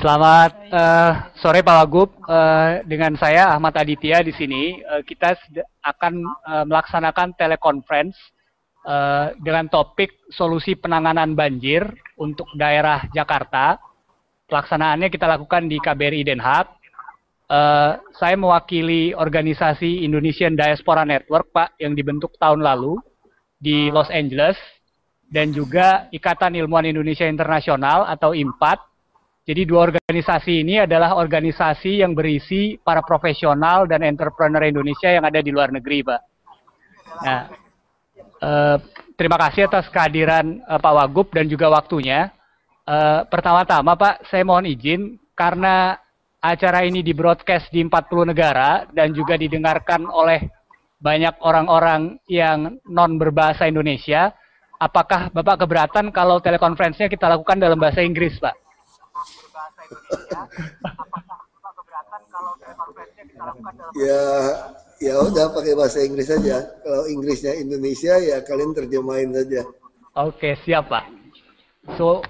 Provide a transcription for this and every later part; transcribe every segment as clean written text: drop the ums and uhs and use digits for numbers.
Selamat sore Pak Wagub. Dengan saya Ahmad Aditya di sini. Kita akan melaksanakan telekonferensi dengan topik solusi penanganan banjir untuk daerah Jakarta. Pelaksanaannya kita lakukan di KBRI Den Haag. Saya mewakili organisasi Indonesian Diaspora Network, Pak, yang dibentuk tahun lalu di Los Angeles, dan juga Ikatan Ilmuwan Indonesia Internasional atau IMPAT. Jadi dua organisasi ini adalah organisasi yang berisi para profesional dan entrepreneur Indonesia yang ada di luar negeri, Pak. Nah, terima kasih atas kehadiran Pak Wagub dan juga waktunya. Pertama-tama, Pak, saya mohon izin karena acara ini di-broadcast di 40 negara dan juga didengarkan oleh banyak orang-orang yang non berbahasa Indonesia. Apakah Bapak keberatan kalau telekonferensinya kita lakukan dalam bahasa Inggris, Pak? Ya udah pakai bahasa Inggris saja. Kalau Inggrisnya Indonesia ya kalian terjemahin saja. Oke, siap, Pak. So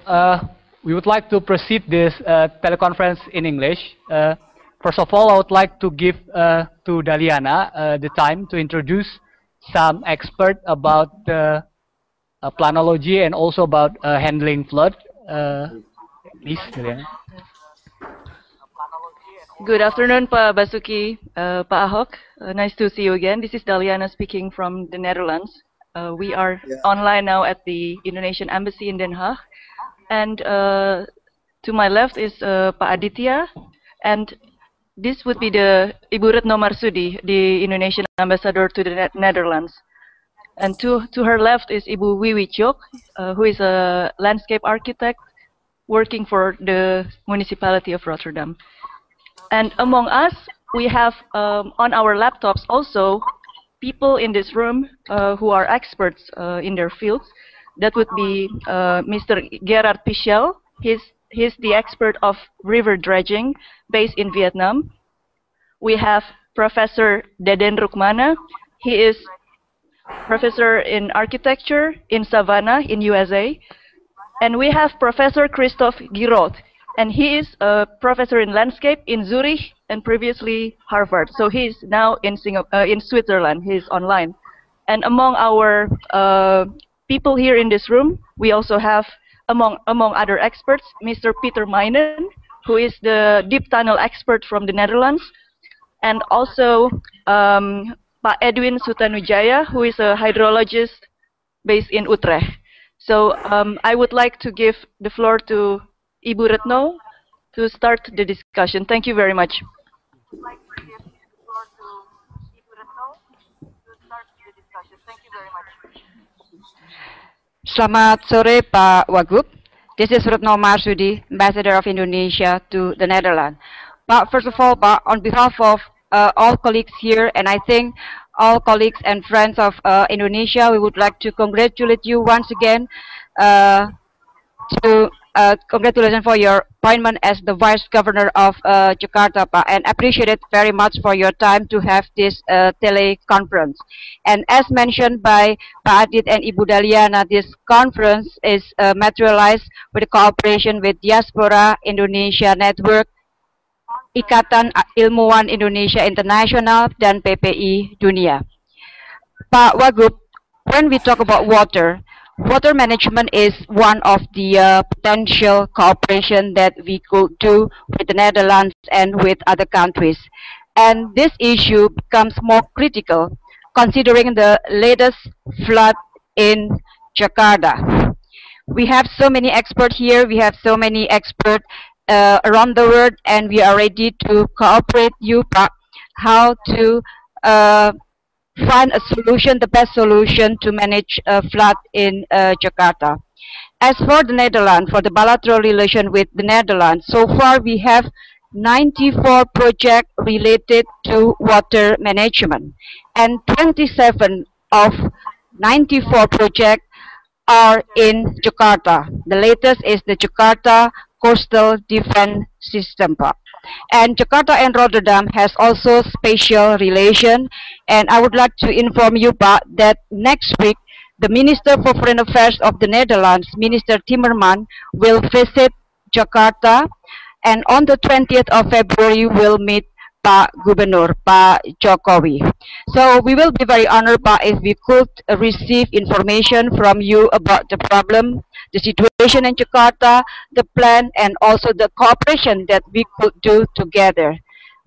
we would like to proceed this teleconference in English. First of all, I would like to give to Daliana the time to introduce some expert about planology and also about handling flood. Please, Daliana. Good afternoon, Pak Basuki, Pak Ahok. Nice to see you again. This is Daliana speaking from the Netherlands. We are online now at the Indonesian Embassy in Den Haag. And to my left is Pak Aditya. And this would be the Ibu Retno Marsudi, the Indonesian ambassador to the Netherlands. And to her left is Ibu Wiwi Chok, who is a landscape architect working for the municipality of Rotterdam. And among us, we have on our laptops also people in this room who are experts in their fields. That would be Mr. Gerard Pichel. He's the expert of river dredging based in Vietnam. We have Professor Deden Rukmana. He is professor in architecture in Savannah in USA. And we have Professor Christoph Giraud. And he is a professor in landscape in Zurich and previously Harvard. So he's now in Switzerland. He's online. And among our people here in this room, we also have, among other experts, Mr. Peter Meinen, who is the deep tunnel expert from the Netherlands, and also Pak Edwin Sutanujaya, who is a hydrologist based in Utrecht. So I would like to give the floor to Ibu Retno to start the discussion. Thank you very much. Selamat sore Pak Wagub. This is Retno Marsudi, Ambassador of Indonesia to the Netherlands. But first of all, Pak, on behalf of all colleagues here, and I think all colleagues and friends of Indonesia, we would like to congratulate you once again congratulations for your appointment as the Vice Governor of Jakarta, Pak, and appreciate it very much for your time to have this teleconference. And as mentioned by Pak Adit and Ibu Daliana, this conference is materialized with cooperation with Diaspora Indonesia Network, Ikatan Ilmuwan Indonesia Internasional, dan PPI Dunia. Pak Wagub, when we talk about water management is one of the potential cooperation that we could do with the Netherlands and with other countries. And this issue becomes more critical considering the latest flood in Jakarta. We have so many experts here, we have so many experts around the world, and we are ready to cooperate you, Pak, how to find a solution, the best solution to manage flood in Jakarta. As for the Netherlands, for the bilateral relation with the Netherlands, so far we have 94 projects related to water management, and 27 of 94 projects are in Jakarta. The latest is the Jakarta Coastal Defense System Park. And Jakarta and Rotterdam has also special relation, and I would like to inform you, Pak, that next week the Minister for Foreign Affairs of the Netherlands, Minister Timmermans, will visit Jakarta, and on the 20th of February will meet Pak Gubernur, Pak Jokowi. So we will be very honored, Pak, if we could receive information from you about the problem, the situation in Jakarta, the plan, and also the cooperation that we could do together.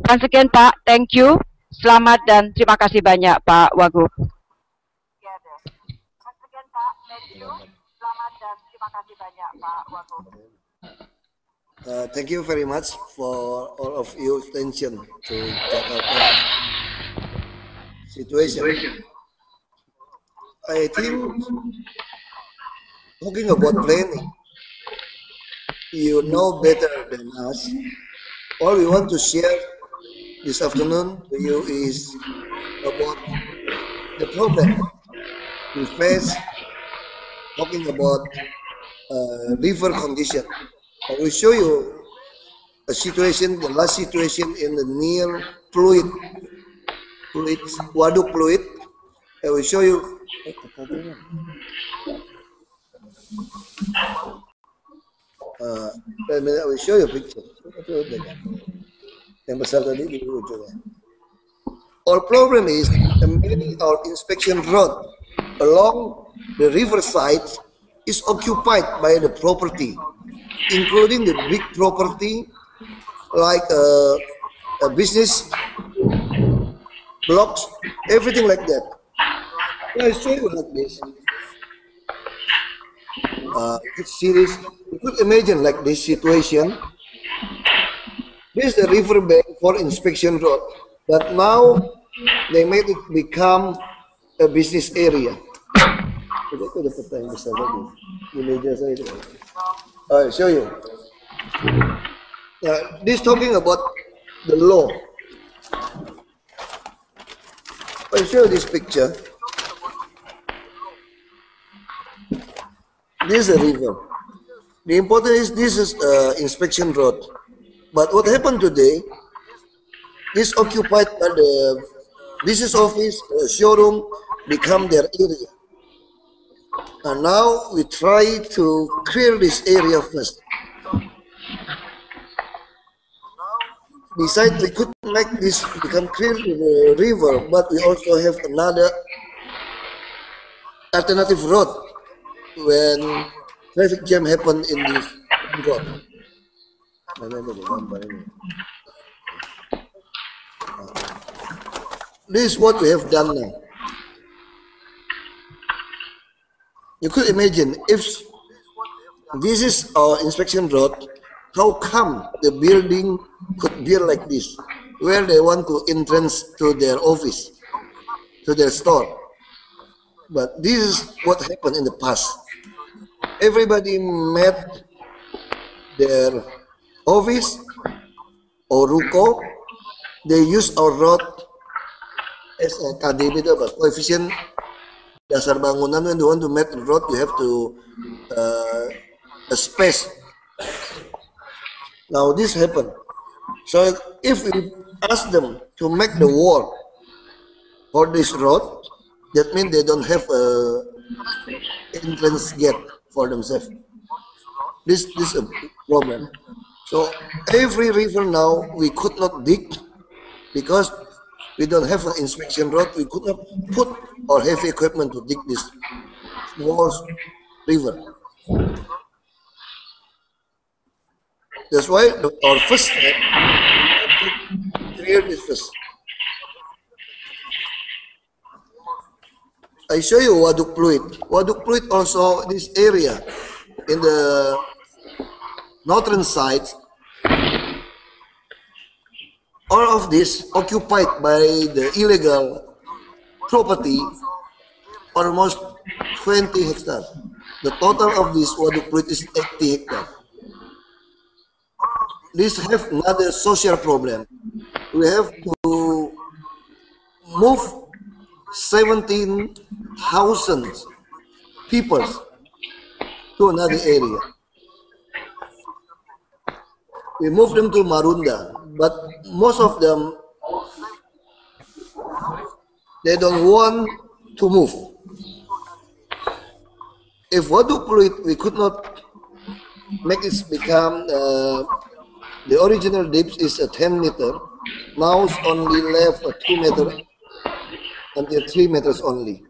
Once again, Pak, thank you. Selamat dan terima kasih banyak, Pak Wagub. Thank you very much for all of your attention to Jakarta situation. I think talking about planning, you know better than us. All we want to share this afternoon to you is about the problem we face, talking about river condition. I will show you a situation, the last situation in the near fluid, waduk fluid. I will show you. I will show you a picture. Yang besar tadi di ujungnya. Our problem is our inspection road along the riverside is occupied by the property, including the big property like a business blocks, everything like that. I show you like this. Series. You could imagine like this situation. This is the river bank for inspection road, but now they made it become a business area. I'll show you. This talking about the law. I'll show you this picture. This is a river. The important is this is inspection road. But what happened today? This occupied by the business office, showroom, become their area. And now we try to clear this area first. Besides, we could make this become clear to the river, but we also have another alternative road when traffic jam happened in this road. This is what we have done now. You could imagine if this is our inspection road, how come the building could be like this, where they want to entrance to their office, to their store. But this is what happened in the past. Everybody met their office or ruko. They use our road as a KDB, coefficient dasar bangunan. When you want to make the road, you have to a space. Now this happened. So if we ask them to make the wall for this road, that means they don't have a entrance gate for themselves. This is a problem. So every river now we could not dig because we don't have an inspection road. We could not put our heavy equipment to dig this small river. That's why our first step is to clear this first. I show you waduk fluid. Waduk fluid also this area in the northern side. All of this occupied by the illegal property, almost 20 hectares. The total of this waduk fluid is 80 hectares. This have another social problem. We have to move 17,000 people to another area. We move them to Marunda, but most of them, they don't want to move. if waduk fluid we could not make it become the original depth is a 10 meter. Now it's only left a 2 meter until 3 meters only.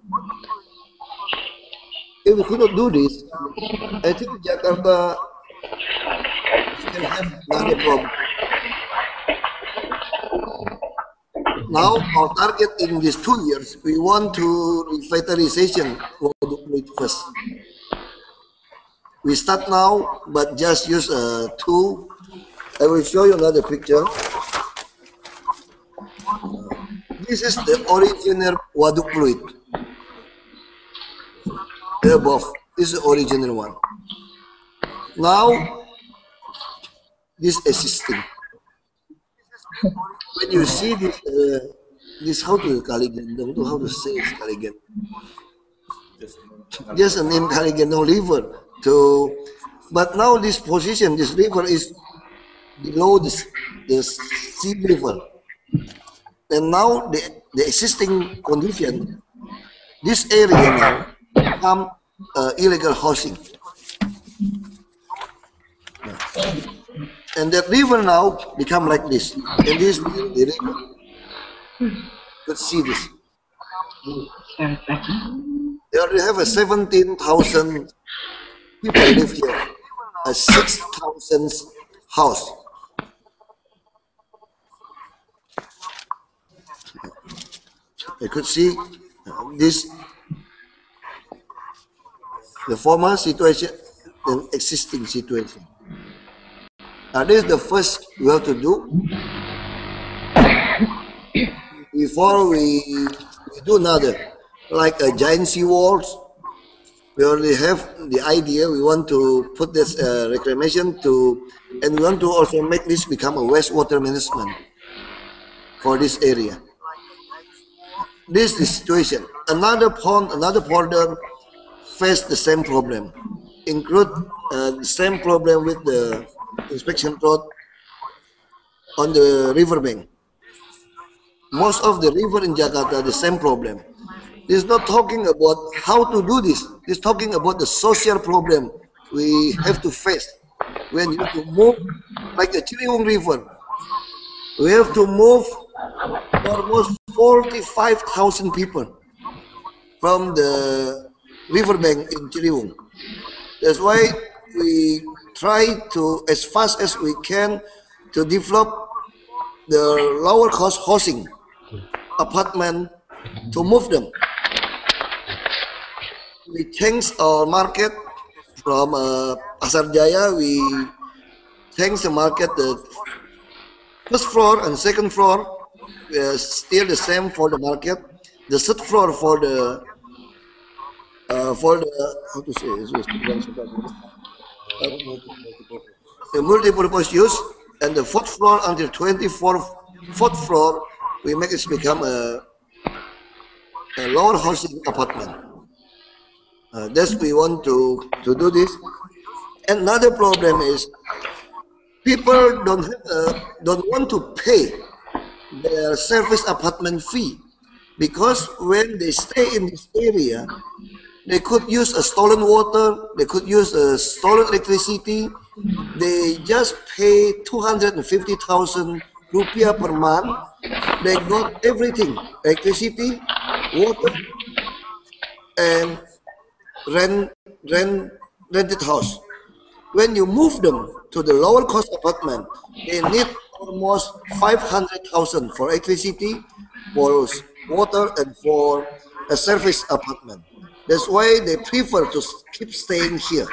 If we could not do this, I think Jakarta still have another problem. Now our target in these 2 years, we want to revitalization waduk fluid first. We start now, but just use two. I will show you another picture. This is the original waduk fluid. The above, this is the original one. Now, this existing. When you see this, this how to Kaligendong, how to say it Kaligendong. Just a name Kaligendong River. But now this position, this river is below the sea level. And now the existing condition, this area now become illegal housing. And that river now become like this. And this is the river. Let's see this. They already have a 17,000 people live here. A 6,000 house. You could see this, the former situation, the existing situation. This is the first we have to do before we do another, like a giant sea walls. We already have the idea. We want to put this reclamation and we want to also make this become a wastewater management for this area. This is the situation. Another pond, another border face the same problem. Include the same problem with the inspection road on the riverbank. Most of the river in Jakarta, the same problem. This is not talking about how to do this. This is talking about the social problem we have to face when you have to move like the Ciliwung River. We have to move almost 45,000 people from the riverbank in Ciliwung. That's why we try to, as fast as we can, to develop the lower cost housing apartment to move them. We change our market from Pasar Jaya. We change the market. The first floor and second floor still the same for the market. The third floor for the how to say the multi-purpose use, and the fourth floor until 4th floor we make it become a lower housing apartment. That's we want to do this. Another problem is people don't want to pay their service apartment fee, because when they stay in this area, they could use a stolen water, they could use a stolen electricity. They just pay 250,000 rupiah per month. They got everything: electricity, water, and rented house. When you move them to the lower cost apartment, they need almost 500,000 for electricity, for water, and for a service apartment. That's why they prefer to keep staying here.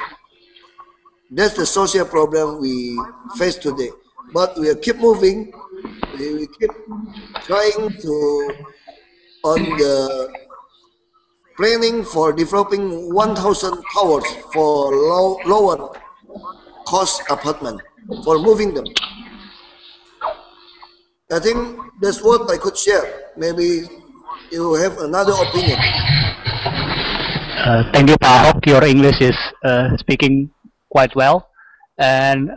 That's the social problem we face today. But we keep moving. We keep trying to on the planning for developing 1,000 towers for lower cost apartment, for moving them. I think that's what I could share. Maybe you have another opinion. Thank you, Pak Ahok. Your English is speaking quite well. And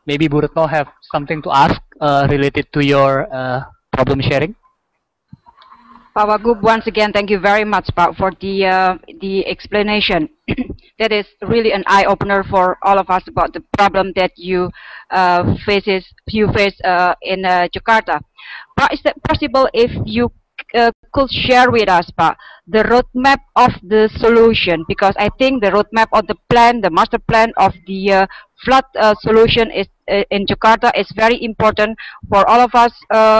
maybe Bu Retno have something to ask related to your problem sharing. Pak Wagub, once again, thank you very much, Pak, for the explanation. That is really an eye opener for all of us about the problem that you face in Jakarta. Pak, is that possible if you could share with us, Pak, the roadmap of the solution? Because I think the roadmap of the plan, the master plan of the flood solution is in Jakarta is very important for all of us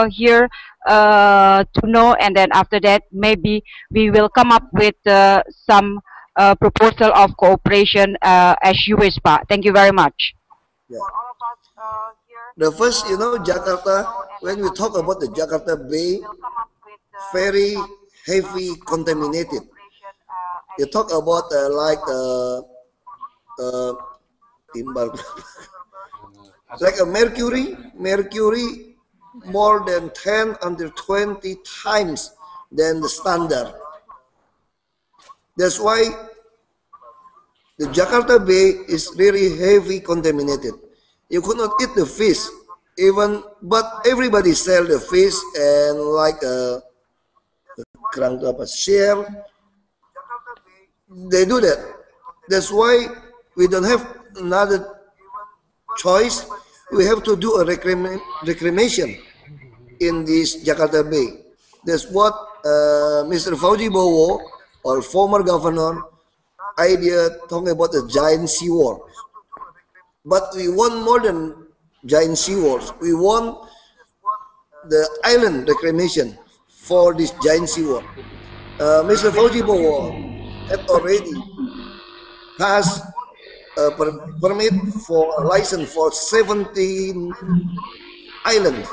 here to know, and then after that maybe we will come up with some proposal of cooperation as you wish, Pak. Thank you very much. Yeah. The first, Jakarta, when we talk about the Jakarta Bay, very heavy contaminated. You talk about like a mercury more than 10 until 20 times than the standard. That's why the Jakarta Bay is really heavy contaminated. You could not eat the fish, but everybody sell the fish and like share. They do that. That's why we don't have another choice. We have to do a reclamation in this Jakarta Bay. That's what Mr. Fauzi Bowo, our former governor, idea talking about the giant seawall. But we want more than giant seawalls. We want the island reclamation for this giant seawall. Mr. Fauzi Bowo had already passed a permit for a license for 17 islands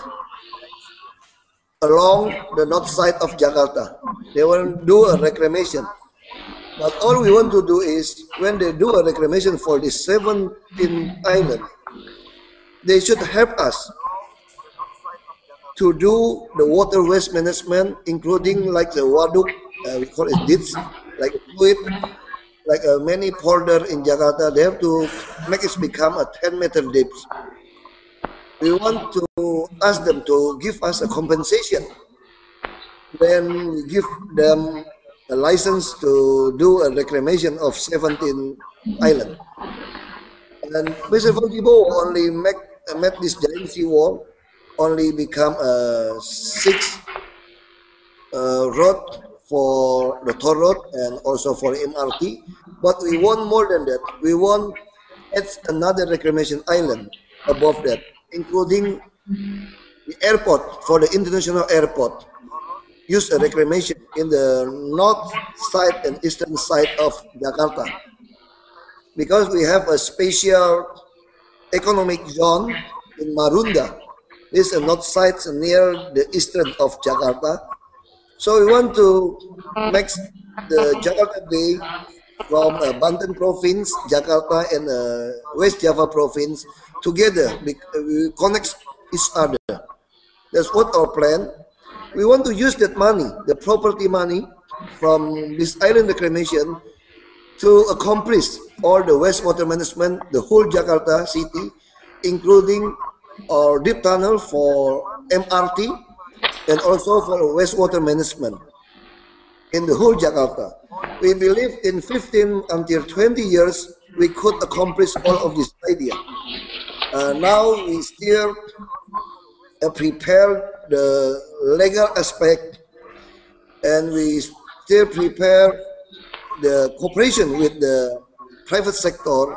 along the north side of Jakarta. They want to do a reclamation. But all we want to do is, when they do a reclamation for this 17 islands, they should help us to do the water waste management, including like the waduk, we call it ditch, like fluid, like many polder in Jakarta. They have to make it become a 10-meter deep. We want to ask them to give us a compensation when we give them a license to do a reclamation of 17 islands. And Mr. Faujibo only made this giant seawall only become a 6 road for the toll road and also for MRT. But we want more than that. We want another reclamation island above that, including the airport, for the international airport. Use a reclamation in the north side and eastern side of Jakarta. Because we have a special economic zone in Marunda. This is the north side near the eastern of Jakarta. So we want to make the Jakarta Bay from Banten province, Jakarta, and West Java province together. We connect each other. That's what our plan. We want to use that money, the property money from this island reclamation, to accomplish all the wastewater management, the whole Jakarta city, including our deep tunnel for MRT and also for wastewater management in the whole Jakarta. We believe in 15 until 20 years, we could accomplish all of this idea. Now we still prepare the legal aspect, and we still prepare the cooperation with the private sector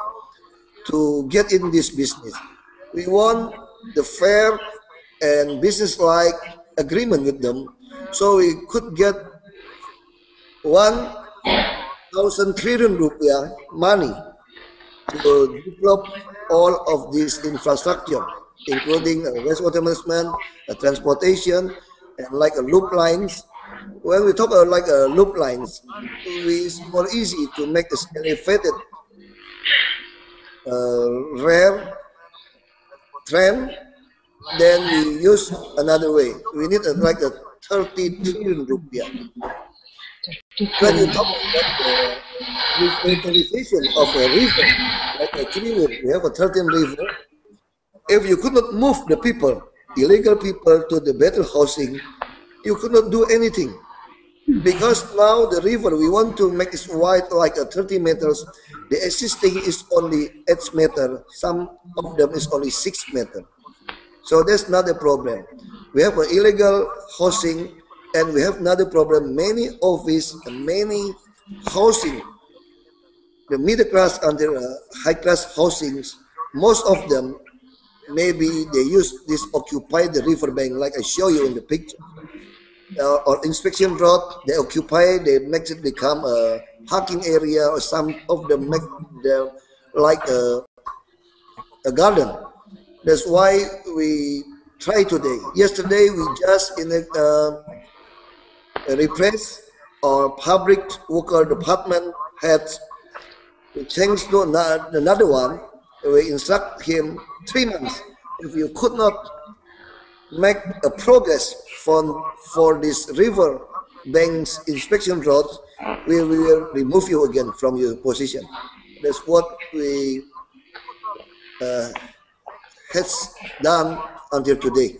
to get in this business. We want the fair and business-like agreement with them, so we could get 1,000 trillion rupiah money to develop all of this infrastructure, including wastewater management, transportation, and like loop lines. When we talk about like loop lines, it's more easy to make this elevated rail train. Then we use another way. We need like a 30 trillion rupiah. When you talk about the revitalization of a river, like a river, we have a 13 river. If you could not move the people, illegal people, to the better housing, you could not do anything. Because now the river, we want to make it wide like a 30 meters. The existing is only 8 meter. Some of them is only 6 meter. So that's not a problem. We have an illegal housing, and we have another problem. Many office and many housing, the middle class and the high class housings, most of them maybe they use this occupy the riverbank, like I show you in the picture. Or inspection road, they occupy, they make it become a parking area, or some of them make them like a garden. That's why we try today. Yesterday we just in a repress or public worker department had to change to another one. We instruct him 3 months. If you could not make a progress for this river banks inspection road, we will remove you again from your position. That's what we has done until today.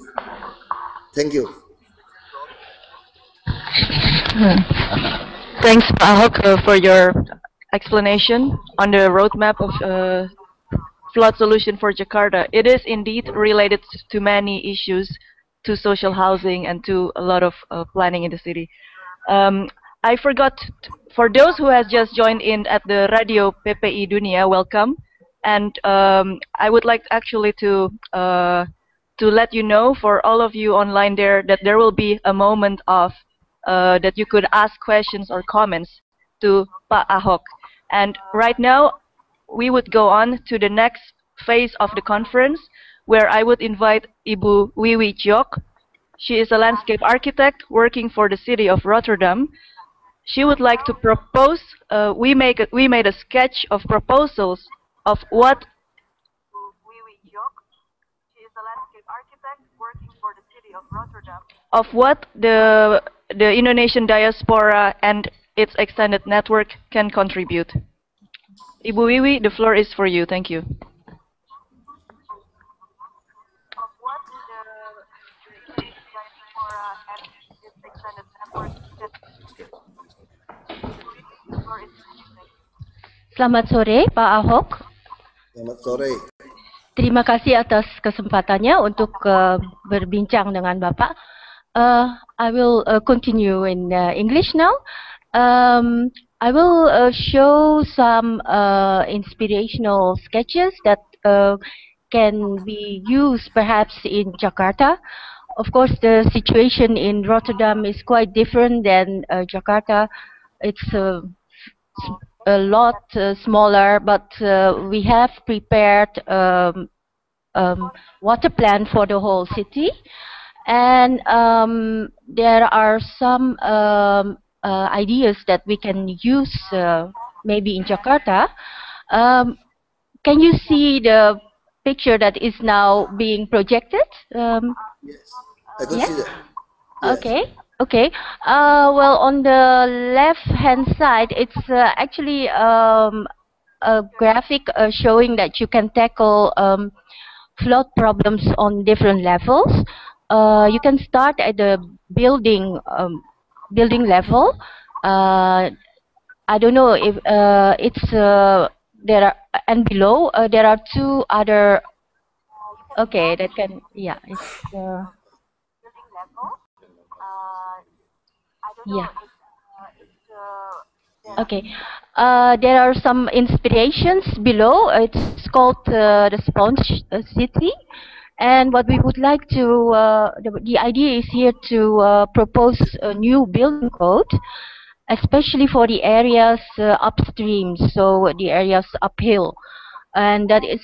Thank you. Thanks, Pak Ahok, for your explanation on the roadmap of flood solution for Jakarta. It is indeed related to many issues, to social housing and to a lot of planning in the city. I forgot, for those who has just joined in at the Radio PPI Dunia, welcome. And I would like actually to let you know, for all of you online there, that there will be a moment of that you could ask questions or comments to Pak Ahok. And right now, we would go on to the next phase of the conference, where I would invite Ibu Wiwi Jok. She is a landscape architect working for the city of Rotterdam. She would like to propose, we made a sketch of proposals of what Wiwi Jok, she is a landscape architect working for the city of Rotterdam, of what the Indonesian diaspora and its extended network can contribute. Ibu Wiwi, the floor is for you. Thank you. Selamat sore, Pak Ahok. Selamat sore. Terima kasih atas kesempatannya untuk berbincang dengan Bapak. I will continue in English now. I will show some inspirational sketches that can be used perhaps in Jakarta. Of course, the situation in Rotterdam is quite different than Jakarta. It's a lot smaller, but we have prepared water plan for the whole city, and there are some ideas that we can use maybe in Jakarta. Can you see the picture that is now being projected? Yes, I can see that. Yes. Okay. Okay. Well, on the left-hand side, it's actually a graphic showing that you can tackle flood problems on different levels. You can start at the building level. I don't know if it's there are, and below there are two other. Okay, that can, yeah, it's yeah. Okay. There are some inspirations below. It's called the Sponge City, and what we would like to the idea is here to propose a new building code, especially for the areas upstream, so the areas uphill, and that is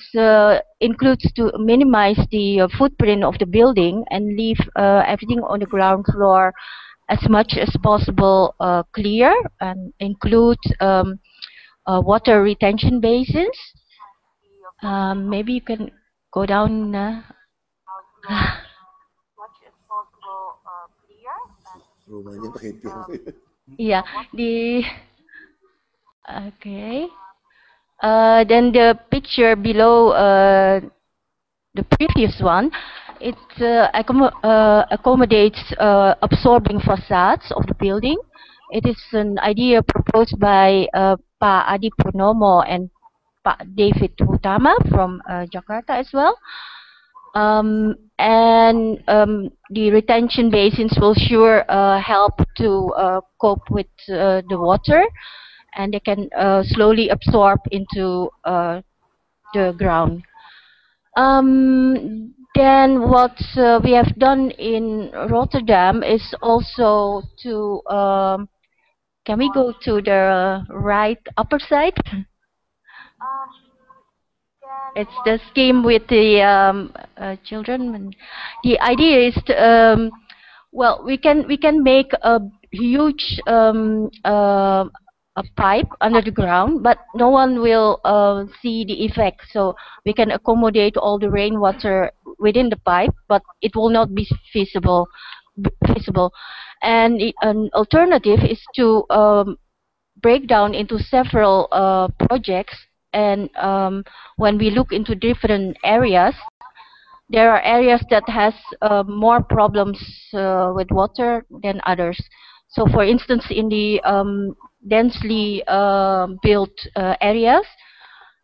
includes to minimize the footprint of the building and leave everything on the ground floor as much as possible clear, and include water retention basins. Maybe you can go down. Yeah, the okay. Then the picture below the previous one, it accommodates absorbing facades of the building, It is an idea proposed by Pak Adi Purnomo and Pak David Utama from Jakarta as well. The retention basins will sure help to cope with the water, and they can slowly absorb into the ground. Then what we have done in Rotterdam is also to, can we go to the right upper side? It's the scheme with the children. The idea is to, well, we can make a huge a pipe under the ground, but no one will see the effect. So we can accommodate all the rainwater within the pipe, but it will not be feasible. And an alternative is to break down into several projects. And when we look into different areas, there are areas that has more problems with water than others. So for instance, in the densely built areas,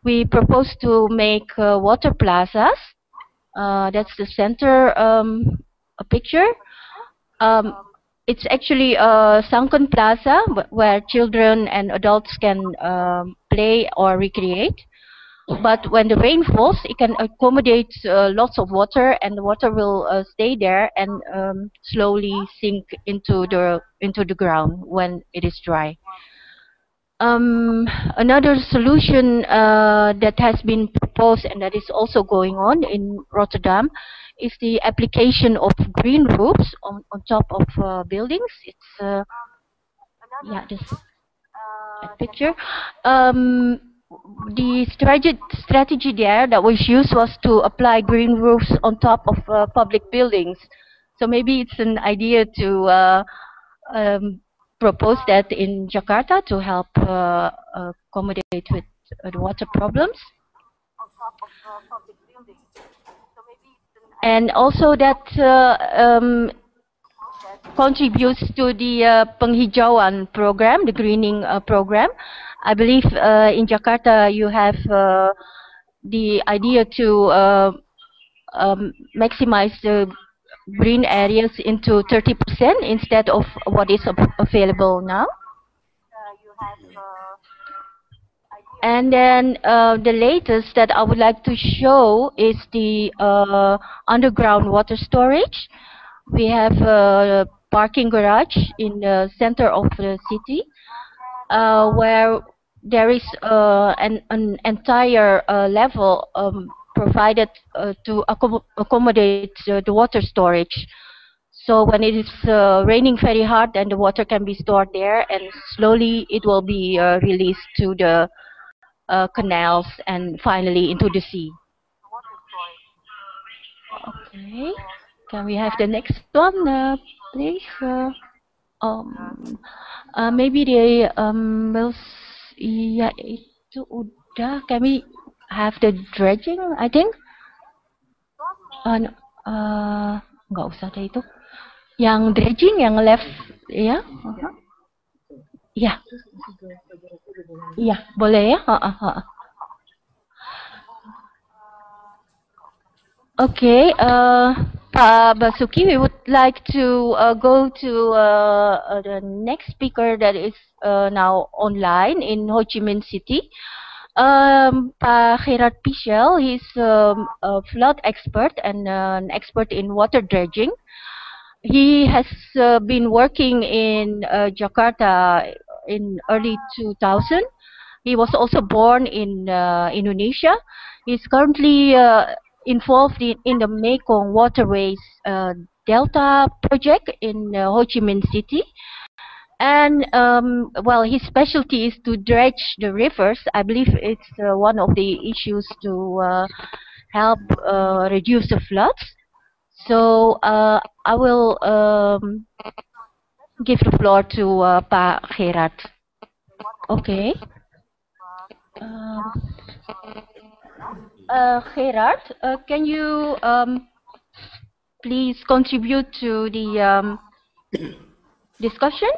we propose to make water plazas. That's the center picture. It's actually a sunken plaza where children and adults can play or recreate. But when the rain falls, it can accommodate lots of water, and the water will stay there and slowly sink into the ground when it is dry. Another solution that has been proposed and that is also going on in Rotterdam is the application of green roofs on top of buildings. It's yeah, this picture. The strategy there that was used was to apply green roofs on top of public buildings. So maybe it's an idea to propose that in Jakarta to help accommodate with the water problems. And also that contributes to the penghijauan program, the greening program. I believe in Jakarta you have the idea to maximize the green areas into 30% instead of what is available now. And then the latest that I would like to show is the underground water storage. We have a parking garage in the center of the city where there is an entire level provided to accommodate the water storage. So when it is raining very hard, then the water can be stored there, and slowly it will be released to the canals and finally into the sea. Okay, can we have the next one, please? Maybe they will. Ya itu udah. Can we have the dredging? I think. Nggak usah deh itu. Yang dredging yang left, ya. Ya. Iya, boleh ya. Okay, Pak Basuki, we would like to go to the next speaker that is now online in Ho Chi Minh City. Pak Gerard Pichel, he's a flood expert and an expert in water dredging. He has been working in Jakarta in early 2000. He was also born in Indonesia. He's currently involved in the Mekong Waterways Delta project in Ho Chi Minh City. And well, his specialty is to dredge the rivers. I believe it's one of the issues to help reduce the floods. So I will give the floor to Pak Gerard. Okay. Gerard, can you please contribute to the discussion?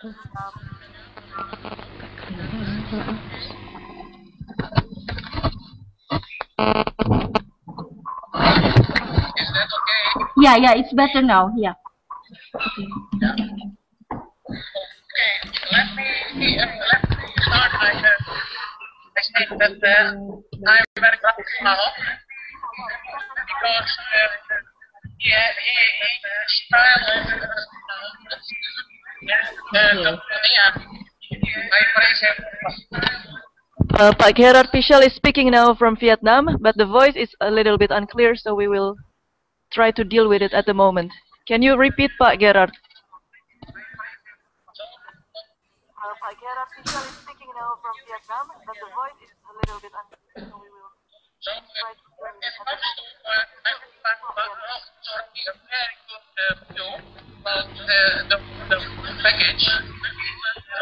Yeah, yeah, it's better now. Yeah. Okay, let me start by saying that I'm very glad now because style I praise him. Pak Gerard Pichel is speaking now from Vietnam, but the voice is a little bit unclear, so we will try to deal with it at the moment. Can you repeat, Pak Gerard? Pak Gerard Pichel is speaking now from Vietnam, but the voice is a little bit unclear, so we will try to deal with it at the moment. A very good view about the package.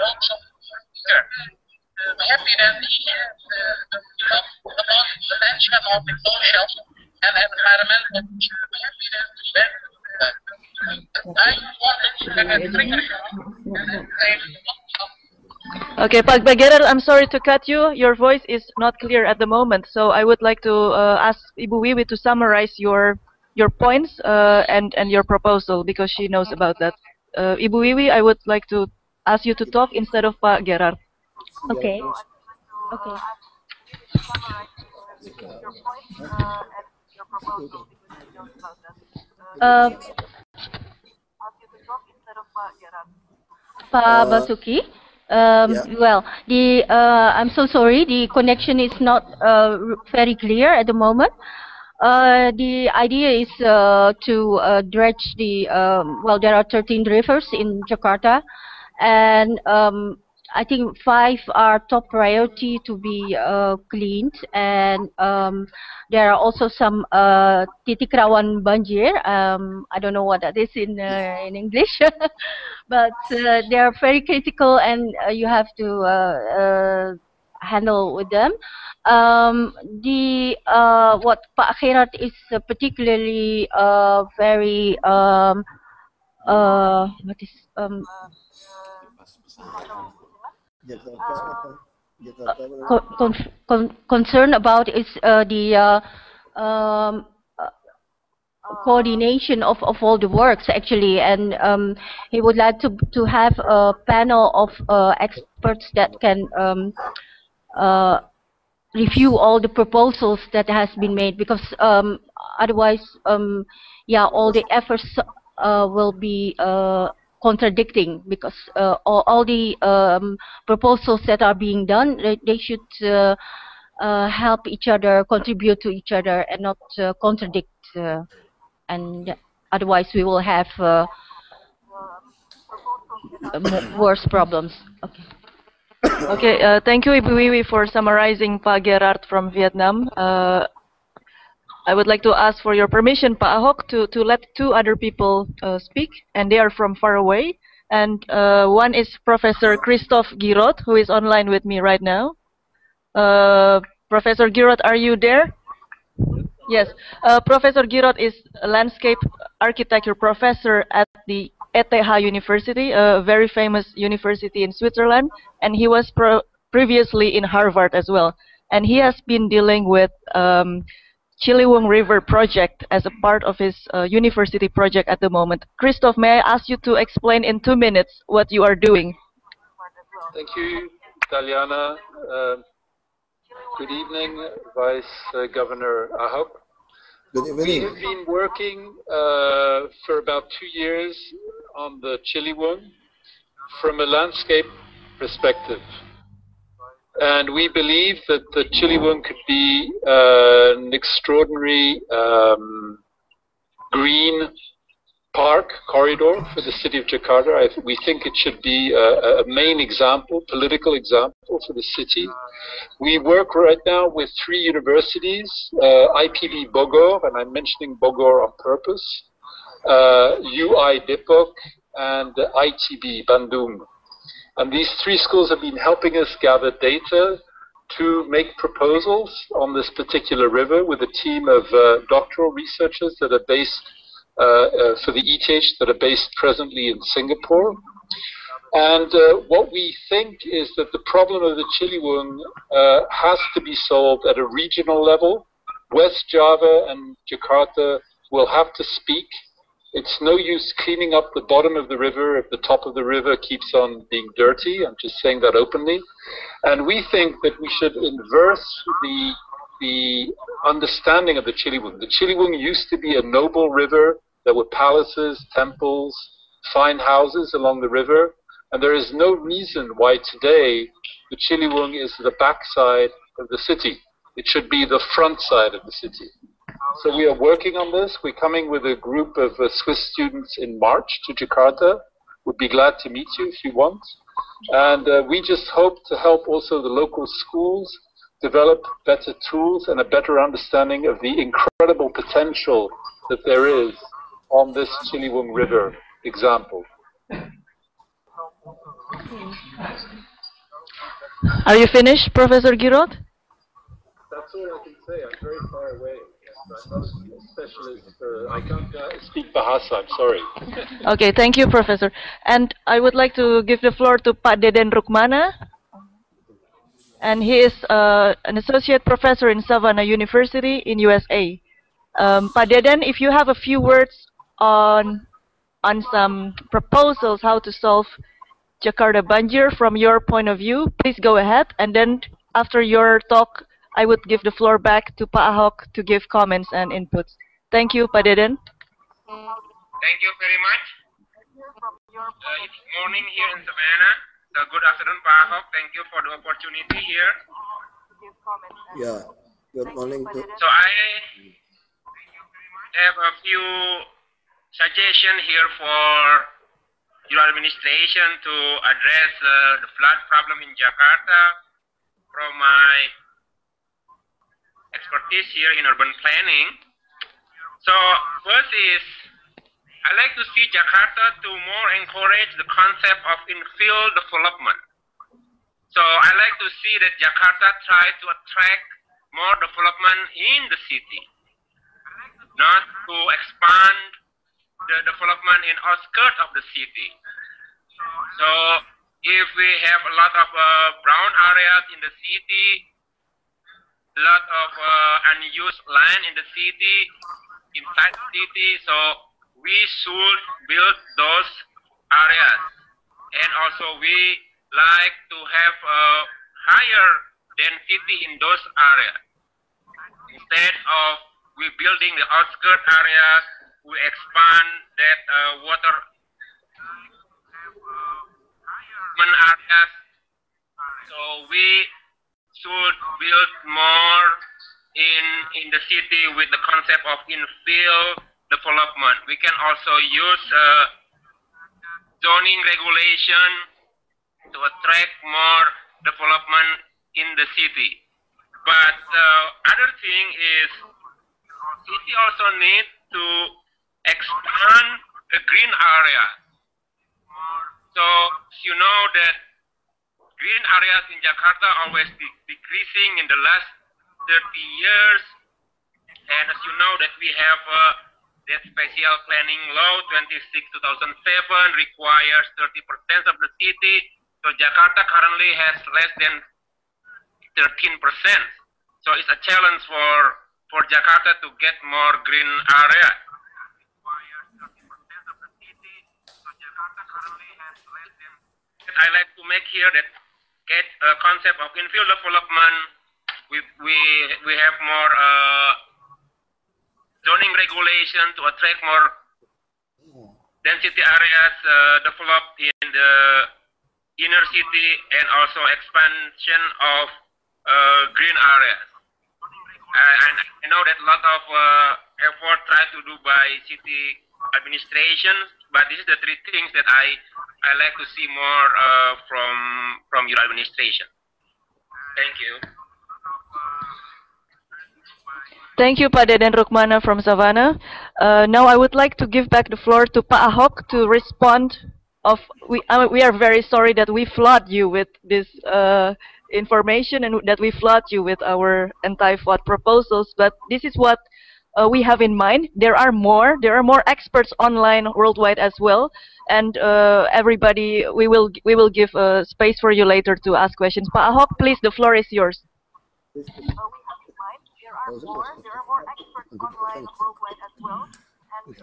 Also, I'm happy that he about the mention of the social and environmental. I wanted to have a trigger. Okay, Pak Gerard, I'm sorry to cut you. Your voice is not clear at the moment, so I would like to ask Ibu Wiwi to summarize your points and your proposal because she knows about that. Ibu Wiwi, I would like to ask you to talk instead of Pak Gerard. Okay. Okay. Pak Basuki. Well, I'm so sorry. The connection is not very clear at the moment. The idea is to dredge the. Well, there are 13 rivers in Jakarta, and I think 5 are top priority to be cleaned, and there are also some titik rawan banjir. I don't know what that is in English, but they are very critical, and you have to handle with them. What Pak Gerard is particularly very what is concerned about is the coordination of all the works actually, and he would like to have a panel of experts that can review all the proposals that has been made, because otherwise yeah, all the efforts will be contradicting, because all the proposals that are being done, they should help each other, contribute to each other, and not contradict, and otherwise we will have worse problems. Okay. Okay, thank you, Ibu Wiwi, for summarizing Pak Gerard from Vietnam. I would like to ask for your permission, Pak Ahok, to let 2 other people speak, and they are from far away. And one is Professor Christoph Girot, who is online with me right now. Professor Girot, are you there? Yes. Professor Girot is a landscape architecture professor at the ETH University, a very famous university in Switzerland, and he was previously in Harvard as well. And he has been dealing with Ciliwung River project as a part of his university project at the moment. Christoph, may I ask you to explain in 2 minutes what you are doing? Thank you, Daliana. Good evening, Vice Governor Ahok. Good evening. We have been working for about 2 years on the Ciliwung from a landscape perspective. And we believe that the Ciliwung could be an extraordinary green park corridor for the city of Jakarta. We think it should be a main example, political example for the city. We work right now with 3 universities, IPB Bogor, and I'm mentioning Bogor on purpose, UI Depok, and ITB Bandung. And these 3 schools have been helping us gather data to make proposals on this particular river with a team of doctoral researchers that are based for the ETH that are based presently in Singapore. And what we think is that the problem of the Ciliwung has to be solved at a regional level. West Java and Jakarta will have to speak. It's no use cleaning up the bottom of the river if the top of the river keeps on being dirty. I'm just saying that openly. And we think that we should inverse the understanding of the Ciliwung. The Ciliwung used to be a noble river. There were palaces, temples, fine houses along the river. And there is no reason why today the Ciliwung is the backside of the city. It should be the front side of the city. So we are working on this. We're coming with a group of Swiss students in March to Jakarta. We'd be glad to meet you if you want. And we just hope to help also the local schools develop better tools and a better understanding of the incredible potential that there is on this Ciliwung River example. Are you finished, Professor Giroud? That's all I can say. I'm very far away. I'm not a specialist. I can't speak Bahasa. I'm sorry. Okay, thank you, Professor. And I would like to give the floor to Pak Deden Rukmana. And he is an associate professor in Savannah University in USA. Pak Deden, if you have a few words on some proposals how to solve Jakarta Banjir from your point of view, please go ahead. And then after your talk, I would give the floor back to Pak Ahok to give comments and inputs. Thank you, Pak Deden. Thank you very much. It's morning here in Savannah. So good afternoon, Pak Ahok. Thank you for the opportunity here. Yeah, good morning. So I have a few suggestions here for your administration to address the flood problem in Jakarta from my expertise here in urban planning. So first is, I like to see Jakarta to more encourage the concept of infill development. So I like to see that Jakarta try to attract more development in the city, not to expand the development in outskirts of the city. So if we have a lot of brown areas in the city, a lot of unused land in the city, inside the city, so we should build those areas. And also we like to have a higher density in those areas. Instead of we building the outskirt areas, we expand that water areas. So we should build more in the city with the concept of infill development. We can also use zoning regulation to attract more development in the city. But other thing is, city also need to expand the green area. So you know that green areas in Jakarta always decreasing in the last 30 years. And as you know that we have that special planning law 26/2007 requires 30% of the city. So Jakarta currently has less than 13%. So it's a challenge for Jakarta to get more green area. I like to make here that get a concept of infill development. We have more zoning regulation to attract more density areas developed in the inner city, and also expansion of green areas. And I know that a lot of effort tried to do by city administration, but this is the three things that I like to see more from your administration. Thank you. Thank you, Pak Deden Rukmana from Savannah. Now I would like to give back the floor to Pak Ahok to respond. We are very sorry that we flood you with this information and that we flood you with our anti-flood proposals, but this is what we have in mind. There are more experts online worldwide as well, and everybody, we will give space for you later to ask questions. Pak Ahok, please, the floor is yours. We have in mind, there are more experts online worldwide as well, and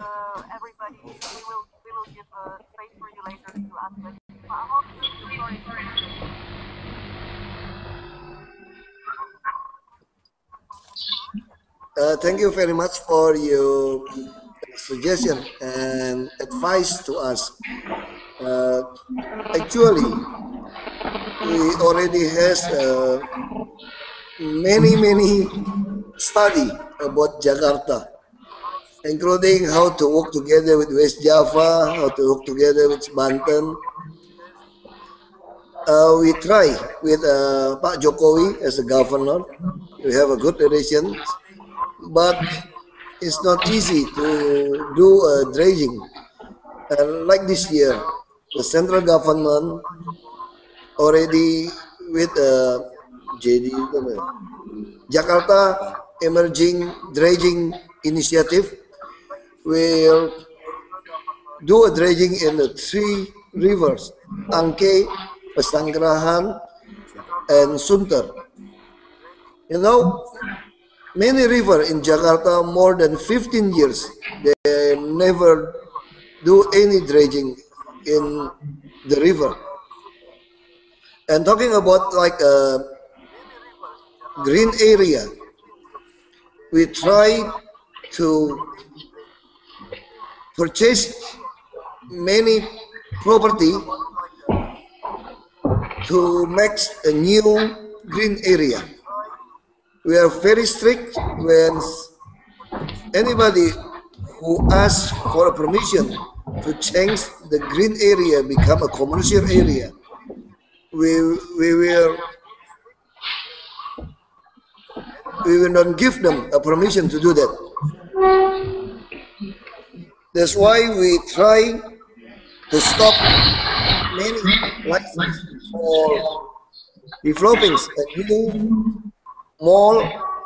everybody, we will give space for you later to ask questions. Pak Ahok, please, the floor is yours. Thank you very much for your suggestion and advice to us. Actually, we already has many study about Jakarta, including how to work together with West Java, how to work together with Banten. We try with Pak Jokowi as a governor. We have a good relation, but it's not easy to do dredging. Like this year, the central government already with Jakarta Emerging Dredging Initiative will do a dredging in the 3 rivers, Angke, Pesanggerahan, and Sunter. You know, many rivers in Jakarta, more than 15 years, they never do any dredging in the river. And talking about like a green area, we try to purchase many property to make a new green area. We are very strict when anybody who asks for a permission to change the green area become a commercial area. We will not give them a permission to do that. That's why we try to stop many licenses for developing a new mall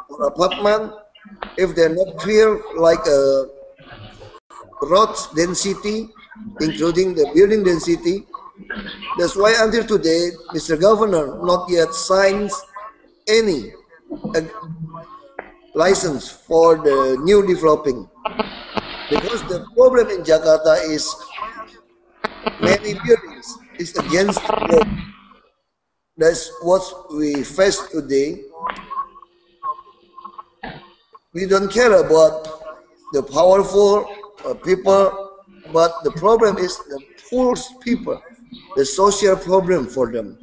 or apartment if they're not clear, like a road density, including the building density. That's why until today, Mr. Governor not yet signs any license for the new developing, because the problem in Jakarta is many buildings is against law. That's what we face today. We don't care about the powerful people, but the problem is the poor people, the social problem for them.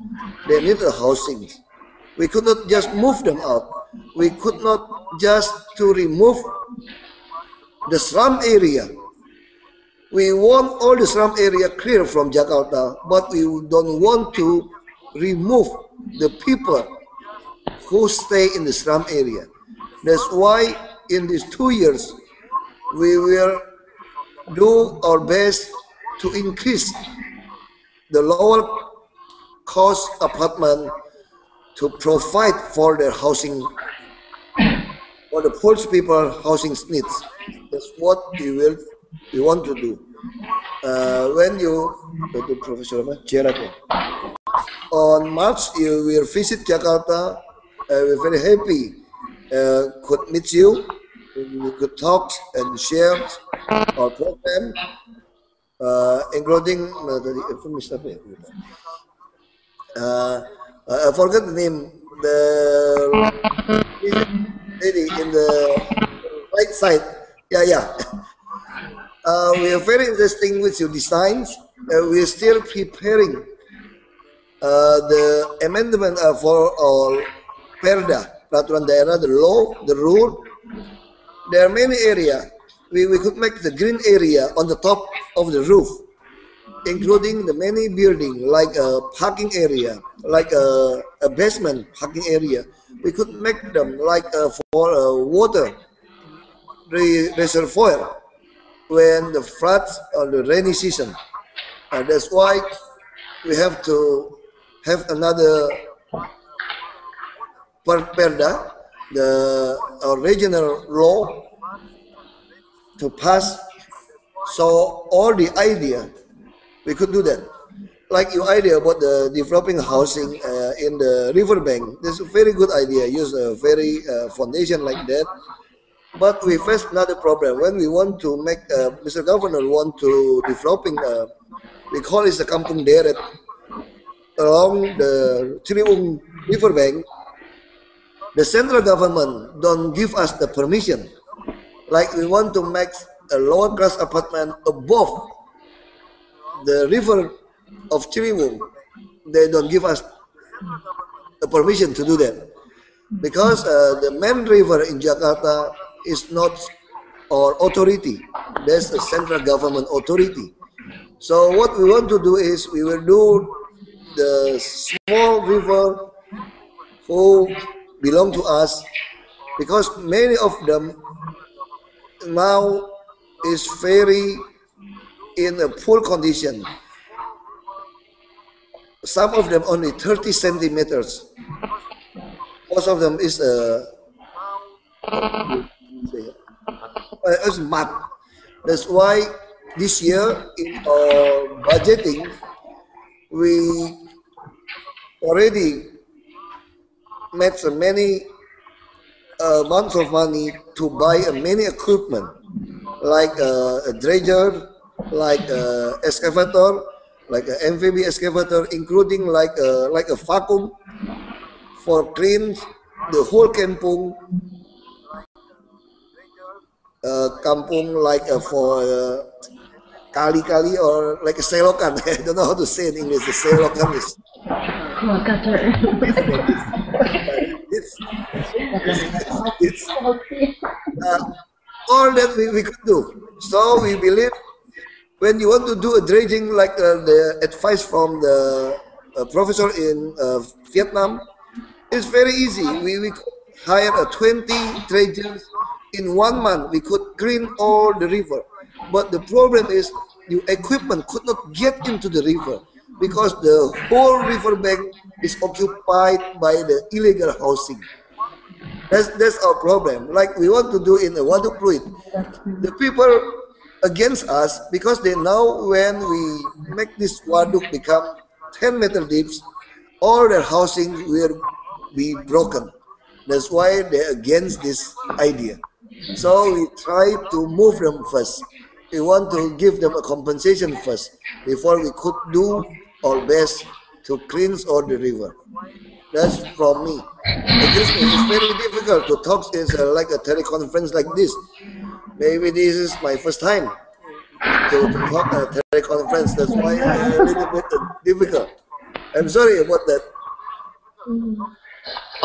They need a housing. We could not just move them out. We could not just to remove the slum area. We want all the slum area clear from Jakarta, but we don't want to remove the people who stay in the slum area. That's why in these 2 years, we will do our best to increase the lower cost apartment to provide for their housing, for the poor people housing needs. That's what we want to do. When you, Professor Gerard, on March you will visit Jakarta. We're very happy could meet you. We could talk and share our program, including I forgot the name. The lady in the right side. Yeah. We are very interesting with your designs. We are still preparing the amendment for our Perda, Peraturan Daerah, the law, the rule. There are many areas. We could make the green area on the top of the roof, including the many buildings, like a parking area, like a basement parking area. We could make them like for a water reservoir when the floods or the rainy season. That's why we have to have another Perda, our regional law, to pass. So all the idea, we could do that. Like your idea about the developing housing in the riverbank, that's a very good idea. Use a very foundation like that. But we face another problem when we want to make Mr. Governor want to developing. We call it the kampung deret along the Ciliwung riverbank. The central government don't give us the permission. Like we want to make a lower class apartment above the river of Ciliwung, they don't give us the permission to do that because the main river in Jakarta is not our authority. There's a central government authority. So what we want to do is we will do the small river who belong to us because many of them now is very in a poor condition. Some of them only 30 centimeters. Most of them is mud. That's why this year in our budgeting we already made so many amounts of money to buy many equipment like a dredger, like a excavator, like an amphibious excavator, including like a vacuum for clean the whole kampung. Kampung like for kali-kali or like a selokan. I don't know how to say in English. The selokan is. It's all that we could do. So we believe when you want to do a dredging, like the advice from the professor in Vietnam, it's very easy. We could hire 20 dredgers in 1 month. We could clean all the river. But the problem is the equipment could not get into the river because the whole riverbank is occupied by the illegal housing. That's our problem. Like we want to do in the Waduk Pluit. The people against us because they know when we make this waduk become 10-meter deep, all their housing will be broken. That's why they're against this idea. So we try to move them first. We want to give them a compensation first before we could do our best to cleanse all the river. That's from me. It's very difficult to talk in like a teleconference like this. Maybe this is my first time to talk at a teleconference. That's why it's a little bit difficult. I'm sorry about that.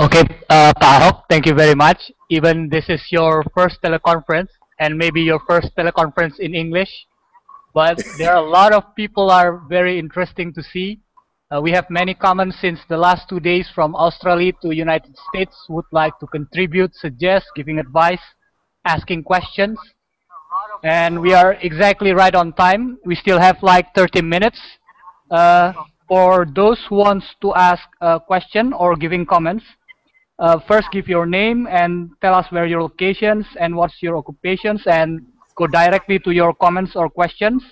Okay, Pak Ahok, thank you very much. Even this is your first teleconference and maybe your first teleconference in English, but there are a lot of people are very interesting to see. We have many comments since the last 2 days from Australia to United States would like to contribute, suggest, giving advice, asking questions. And we are exactly right on time. We still have like 30 minutes. For those who wants to ask a question or giving comments, first give your name and tell us where your locations and what's your occupations and go directly to your comments or questions.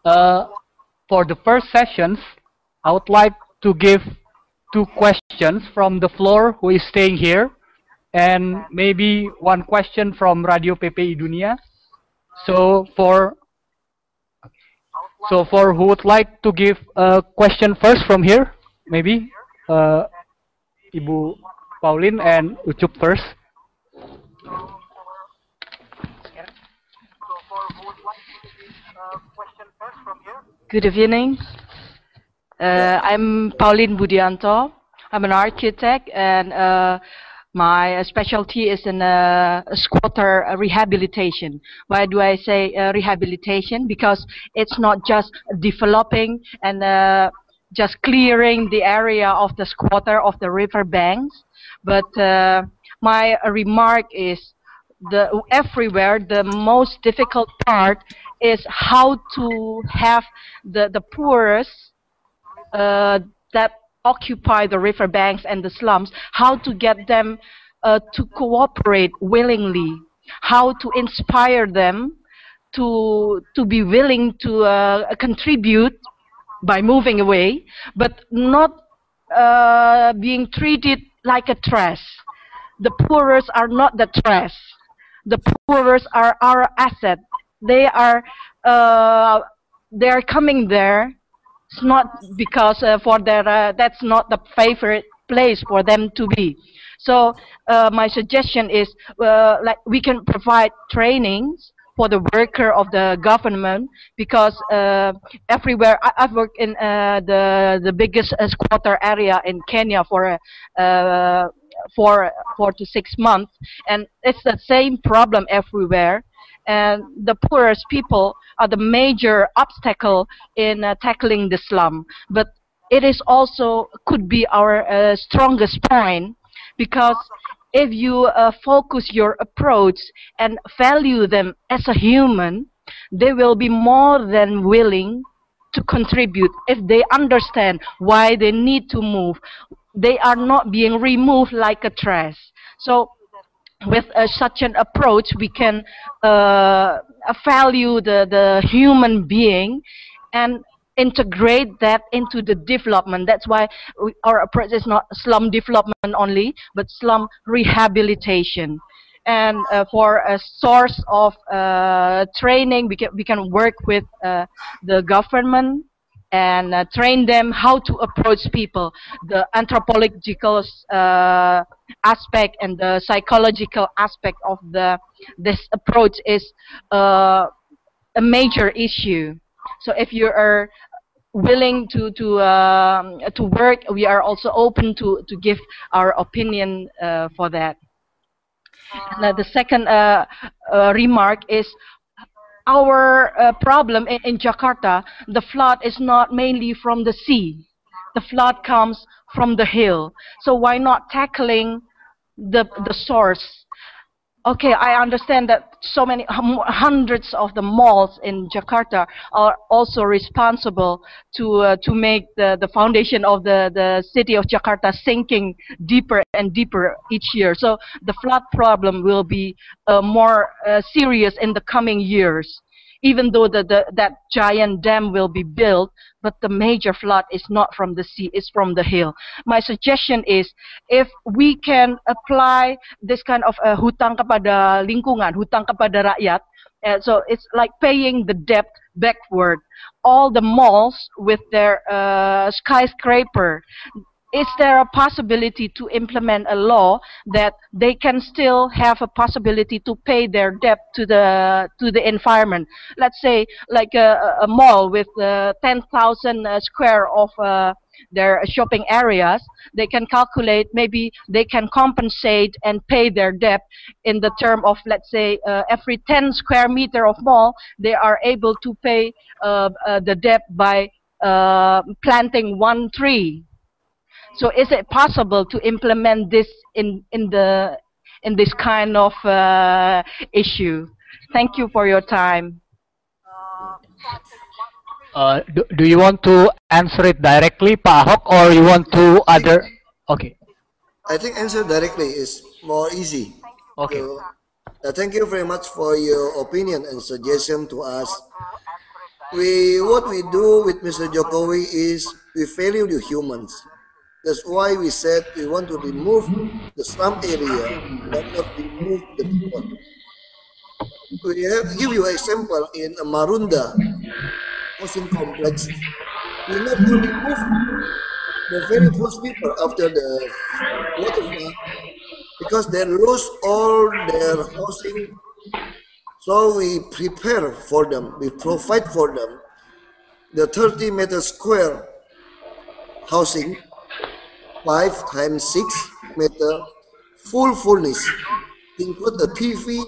For the first sessions, I would like to give 2 questions from the floor who is staying here and maybe 1 question from Radio PPI Dunia. So for who would like to give a question first from here, maybe Ibu Pauline and Ucup first. Good evening. I'm Pauline Budianto. I'm an architect and my specialty is in squatter rehabilitation. Why do I say rehabilitation? Because it's not just developing and just clearing the area of the squatter of the river banks, but my remark is everywhere the most difficult part is how to have the poorest that occupy the riverbanks and the slums, how to get them to cooperate willingly, how to inspire them to be willing to contribute by moving away, but not being treated like a trash. The poorest are not the trash. The poorest are our asset. They are coming there. It's not because for their that's not the favorite place for them to be. So my suggestion is like we can provide trainings for the worker of the government, because everywhere I've worked in the biggest squatter area in Kenya for 4 to 6 months, and it's the same problem everywhere. And the poorest people are the major obstacle in tackling the slum. But it is also could be our strongest point, because if you focus your approach and value them as a human, they will be more than willing to contribute if they understand why they need to move. They are not being removed like a trash. So with such an approach, we can value the human being and integrate that into the development. That's why our approach is not slum development only, but slum rehabilitation. And for a source of training, we can work with the government and train them how to approach people. The anthropological aspect and the psychological aspect of this approach is a major issue. So if you are willing to work, we are also open to give our opinion for that. And the second remark is, our problem in Jakarta, the flood is not mainly from the sea. The flood comes from the hill. So why not tackling the source? Okay, I understand that so many hundreds of the malls in Jakarta are also responsible to make the foundation of the city of Jakarta sinking deeper and deeper each year. So the flood problem will be more serious in the coming years, even though that giant dam will be built. But the major flood is not from the sea, it's from the hill. My suggestion is, if we can apply this kind of hutang kepada lingkungan, hutang kepada rakyat, so it's like paying the debt backward. All the malls with their skyscraper, is there a possibility to implement a law that they can still have a possibility to pay their debt to the environment? Let's say like a mall with 10,000 square of their shopping areas, they can calculate, maybe they can compensate and pay their debt in the term of, let's say, every 10 square meter of mall, they are able to pay the debt by planting 1 tree. So is it possible to implement this in this kind of issue? Thank you for your time. Do you want to answer it directly, Pak Ahok, or you want to other? Okay. I think answer directly is more easy. Okay. So, thank you very much for your opinion and suggestion to us. What we do with Mr. Jokowi is we value the humans. That's why we said we want to remove the slum area, but not remove the people. We have give you an example in Marunda housing complex. We not to remove the very first people after the water flood, because they lose all their housing. So we prepare for them, we provide for them the 30-meter square housing, 5 times 6 meter, full furnished, include a TV,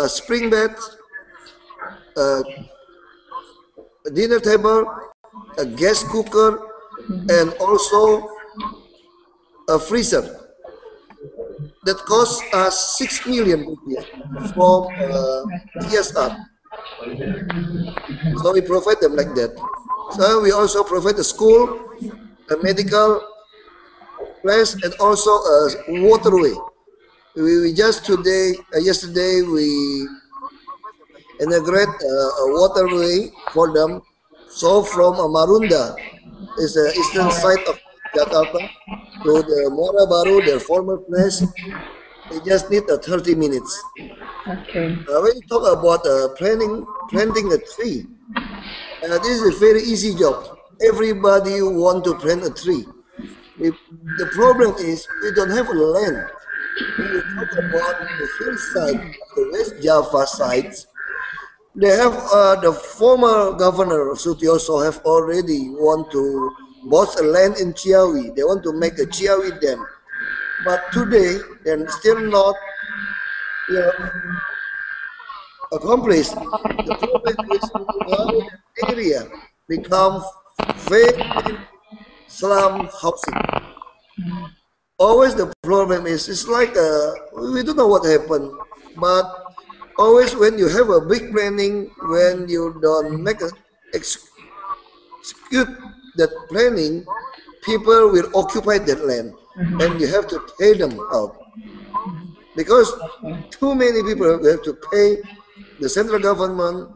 spring bed, a dinner table, a gas cooker, and also a freezer. That costs us 6 million rupiah from TSR. So we provide them like that. So we also provide a school, a medical place, and also a waterway. We just yesterday we integrate a waterway for them. So from Marunda is the eastern side of Jakarta to the Mora Baru, their former place. They just need 30 minutes. Okay. When you talk about planting a tree, this is a very easy job. Everybody want to plant a tree. The problem is we don't have land. When you talk about the hillside, the West Java sides, they have the former governor Sutioso have already want to bought a land in Ciawi. They want to make a Ciawi dam, but today they're still not accomplished. The problem is the area become very slum housing. Always the problem is it's like we don't know what happened, but always when you have a big planning, when you don't make execute that planning, people will occupy that land, and you have to pay them out because too many people have to pay the central government,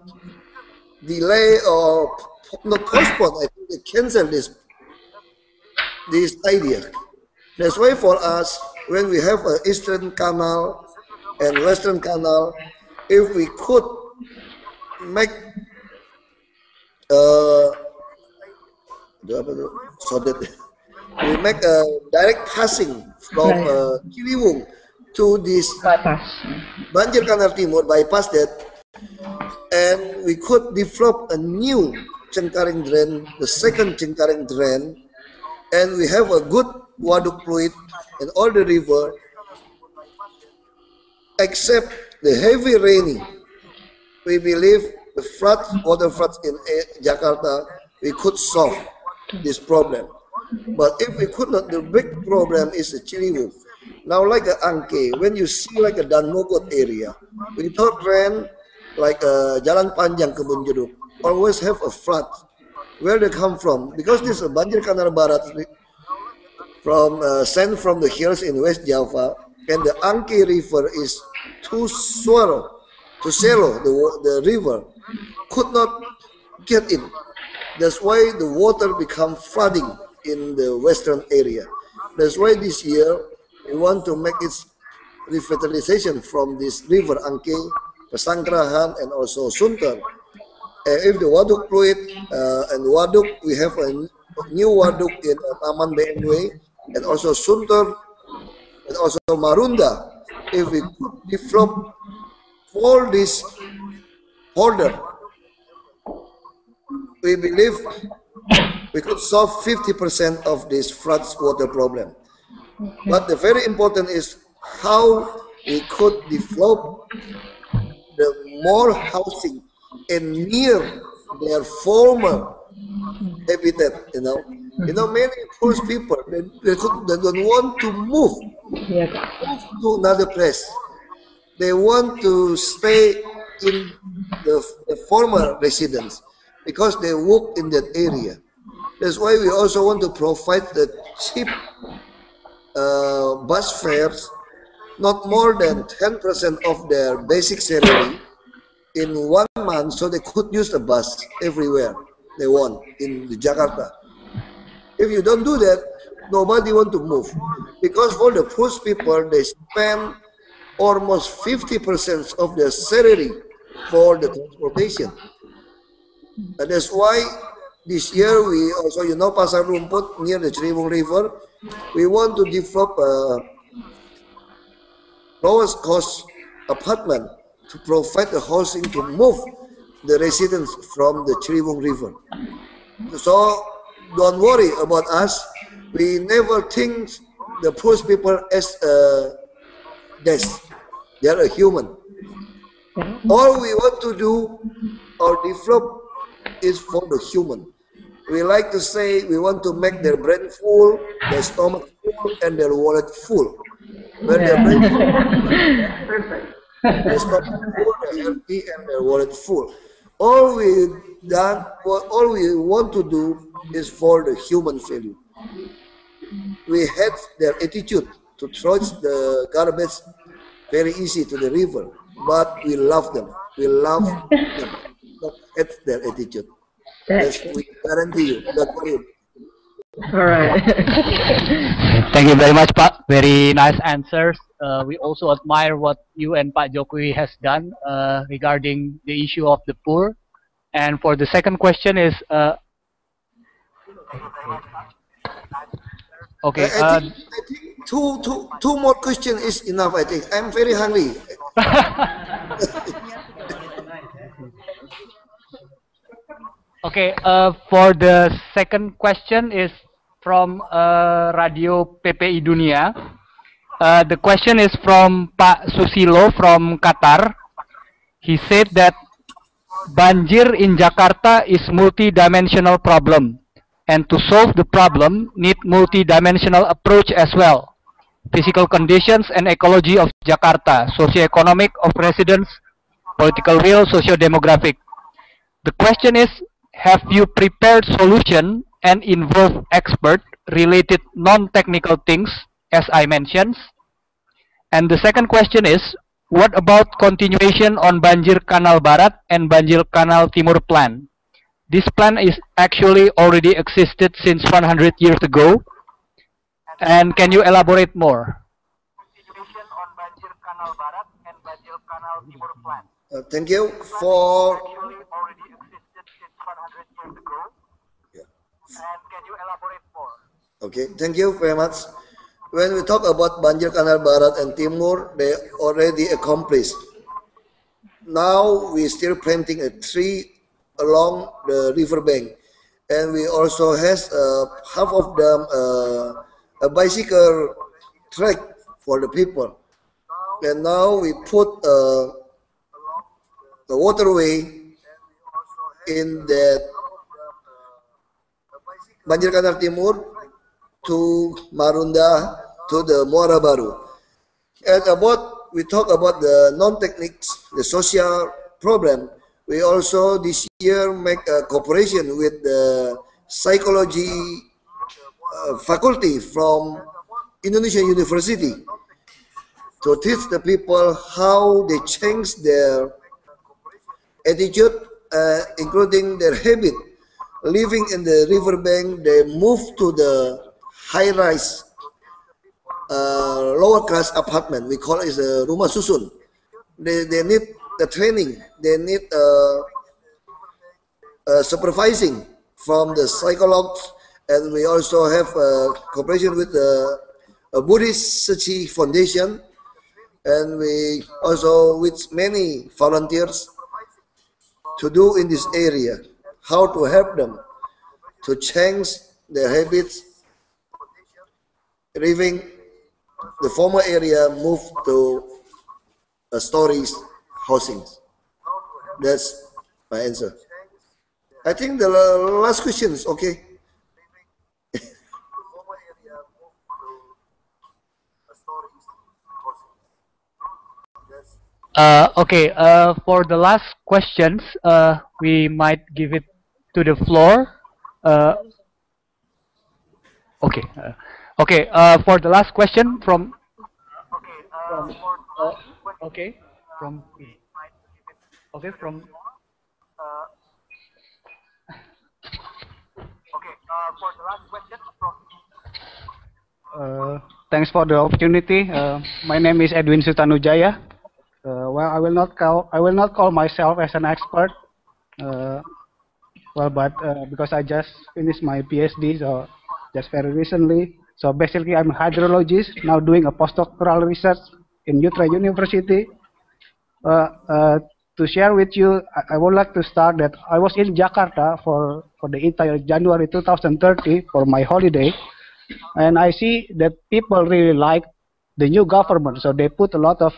delay or not postpone. I think they cancel this idea. That's why for us, when we have an Eastern Canal and Western Canal, if we could make so that we make a direct passing from Ciliwung to this Banjir Kanal Timur, bypass that, and we could develop a new Cengkareng drain, the second Cengkareng drain, and we have a good waduk fluid in all the river, except the heavy rainy. We believe the water floods in Jakarta, we could solve this problem. But if we could not, the big problem is the Ciliwung. Now, like a Angke, when you see like a Danmogot area, without rain, like Jalan Panjang Kebun Jeruk, always have a flood. Where they come from? Because this is Banjir Kanal Barat from sent from the hills in West Java, and the Angke River is too shallow. The river could not get in. That's why the water become flooding in the western area. That's why this year we want to make its revitalization from this river Angke, Pesanggrahan, and also Sunter. If the waduk fluid and waduk, we have a new waduk in Taman BMW, and also Sunter, and also Marunda. If we could develop all this order, we believe we could solve 50% of this floods water problem. But the very important is how we could develop the more housing and near their former habitat. Many poor people they don't want to move to another place. They want to stay in the former residence because they work in that area. That's why we also want to provide the cheap bus fares, not more than 10% of their basic salary in 1 month, so they could use the bus everywhere they want in Jakarta. If you don't do that, nobody want to move, because for the poor people, they spend almost 50% of their salary for the transportation. And that's why this year we also, Pasar Rumput near the Ciliwung River, we want to develop a lowest cost apartment to provide the housing to move the residents from the Ciliwung River. So don't worry about us. We never think the poor people as death. They are a human. All we want to do or develop is for the human. We like to say we want to make their brain full, their stomach full, and their wallet full. When their brain full, their stomach full, they're healthy, and their wallet full. All we want to do is for the human value. We hate their attitude to throw the garbage very easy to the river, but we love them. We love them, not hate their attitude. That's, we guarantee you. Don't worry. All right. Thank you very much, Pak. Very nice answers. We also admire what you and Pak Jokowi has done regarding the issue of the poor. And for the second question is, okay. I think two more questions is enough. I think I'm very hungry. Okay. For the second question is from Radio PPI Dunia. The question is from Pak Susilo from Qatar. He said that banjir in Jakarta is multi-dimensional problem, and to solve the problem need multi-dimensional approach as well. Physical conditions and ecology of Jakarta, socio-economic of residents, political will, socio-demographic. The question is, have you prepared solution and involved expert related non-technical things as I mentioned? And the second question is, what about continuation on Banjir Kanal Barat and Banjir Kanal Timur plan? This plan is actually already existed since 100 years ago. And can you elaborate more? Continuation on Banjir Kanal Barat and Banjir Kanal Timur plan. Thank you for. Actually already existed since 100 years ago. Yeah. And can you elaborate more? Okay, thank you very much. When we talk about Banjir Kanal Barat and Timur, they already accomplished. Now we still planting a tree along the riverbank, and we also has half of them a bicycle track for the people. And now we put a waterway in that Banjir Kanal Timur to Marunda to the Muara Baru. And about we talk about the non-techniques, the social problem. We also this year make a cooperation with the psychology faculty from Indonesian University to teach the people how they change their attitude, including their habit. Living in the riverbank, they move to the high-rise, lower-class apartment. We call it rumah susun. They need the training. They need supervising from the psychologues, and we also have cooperation with the Buddhist Searchi Foundation, and we also with many volunteers to do in this area, how to help them to change their habits, leaving the former area, move to stories, housings. That's my answer. I think the last question is okay. Okay, for the last questions, we might give it to the floor. Okay, for the last question from. Thanks for the opportunity. My name is Edwin Sutanujaya. Well, I will not call myself as an expert. But because I just finished my PhD, so just very recently. So basically, I'm a hydrologist now doing a postdoctoral research in Utrecht University. To share with you, I would like to start that I was in Jakarta for the entire January 2030 for my holiday, and I see that people really like the new government, so they put a lot of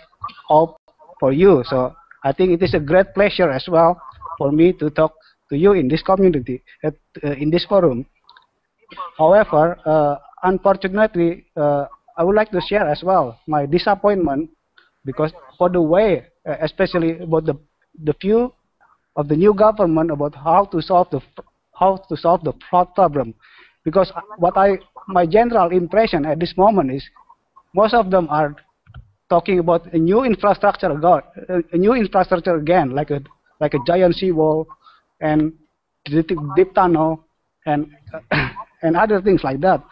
hope for you. So I think it is a great pleasure as well for me to talk to you in this community, in this forum. However, unfortunately, I would like to share as well my disappointment, because for the way, especially about the view of the new government about how to solve the fraud problem, because my general impression at this moment is most of them are talking about a new infrastructure, again, like a giant seawall and deep tunnel and and other things like that,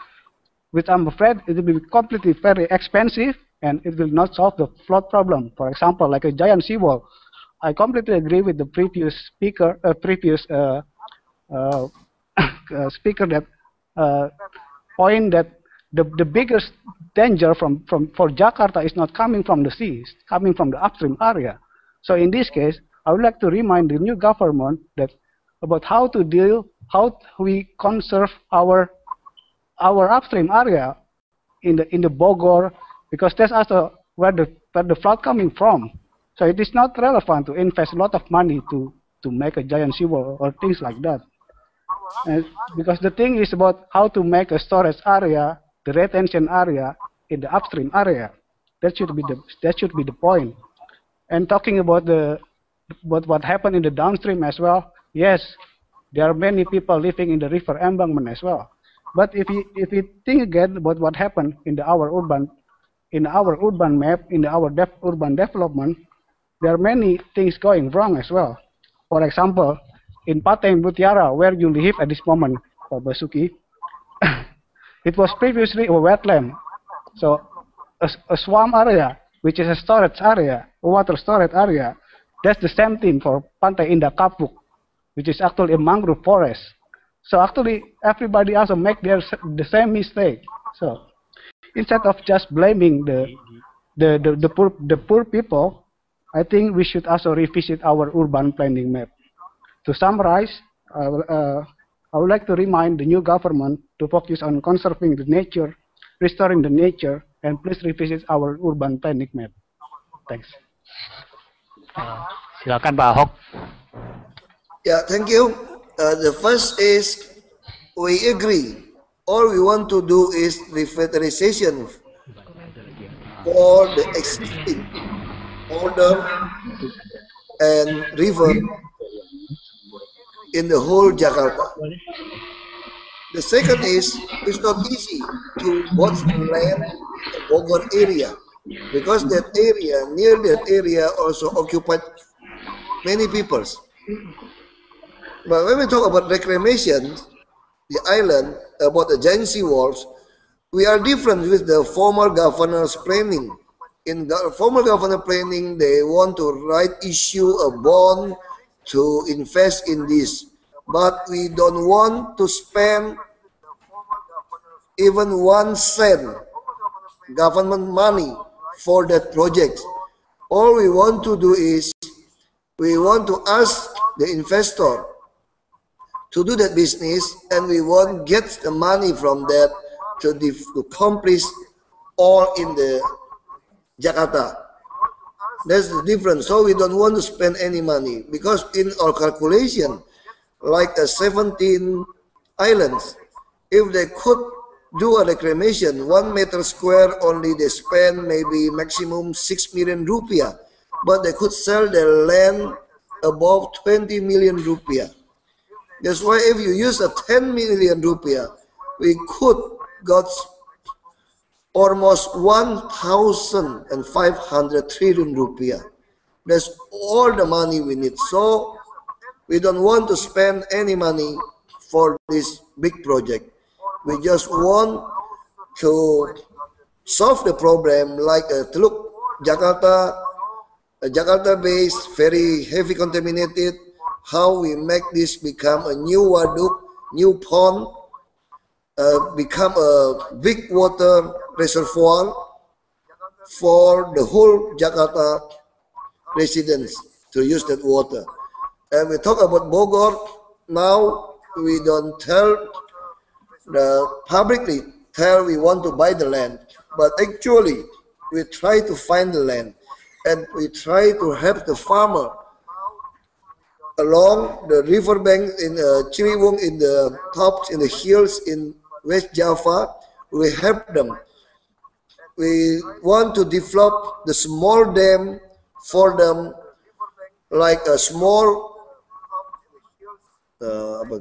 which I'm afraid it will be completely very expensive and it will not solve the flood problem. For example, like a giant seawall. I completely agree with the previous speaker, speaker that point that the biggest danger for Jakarta is not coming from the sea, it's coming from the upstream area. So in this case, I would like to remind the new government that about how we conserve our upstream area in the Bogor, because that's also where the flood coming from. So it is not relevant to invest a lot of money to make a giant seawall or things like that. And because the thing is about how to make a storage area, the retention area in the upstream area. That should be the point. And talking about what happened in the downstream as well. Yes, there are many people living in the river embankment as well. But if you think again about what happened in our urban map, in our urban development, there are many things going wrong as well. For example, in Pateng Mutiara, where you live at this moment, Basuki, it was previously a wetland. So a swamp area, which is a storage area, a water storage area, that's the same thing for Pantai Indah Kapuk, which is actually a mangrove forest. So actually, everybody also make the same mistake. So instead of just blaming the poor people, I think we should also revisit our urban planning map. To summarize, I would like to remind the new government to focus on conserving the nature, restoring the nature, and please revisit our urban planning map. Thanks. Silakan Pak Ahok. Yeah, thank you. The first is we agree. All we want to do is revitalization for the existing border and river in the whole Jakarta. The second is it's not easy to watch the land in the Bogor area because that area, near that area, also occupied many peoples. But when we talk about reclamation, the island, about the giant sea walls, we are different with the former governor's planning. In the former governor planning, they want to issue a bond to invest in this. But we don't want to spend even 1 cent government money for that project. All we want to do is we want to ask the investor to do that business, and we won't get the money from that to accomplish all in the Jakarta. That's the difference. So we don't want to spend any money because in our calculation, like 17 islands, if they could do a reclamation, 1 meter square only they spend maybe maximum 6 million rupiah, but they could sell their land above 20 million rupiah. That's why if you use a 10 million rupiah, we could got almost 1,500 trillion rupiah. That's all the money we need. So we don't want to spend any money for this big project. We just want to solve the problem like Teluk Jakarta, a Jakarta-based, very heavy contaminated, how we make this become a new waduk, new pond, become a big water reservoir for the whole Jakarta residents to use that water. And we talk about Bogor, now we don't tell publicly we want to buy the land, but actually we try to find the land and we try to help the farmer along the riverbank in Ciliwung, in the tops, in the hills in West Java. We help them. We want to develop the small dam for them, like a small a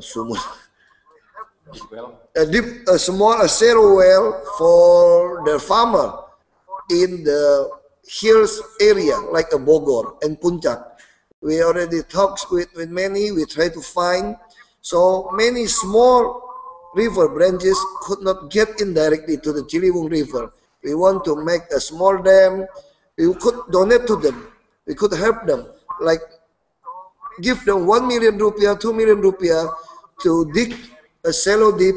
small zero well for the farmer in the hills area like a Bogor and Puncak. We already talked with many, we try to find. So many small river branches could not get in directly to the Ciliwung River. We want to make a small dam. We could donate to them. We could help them, like give them 1 million rupiah, 2 million rupiah to dig a shallow deep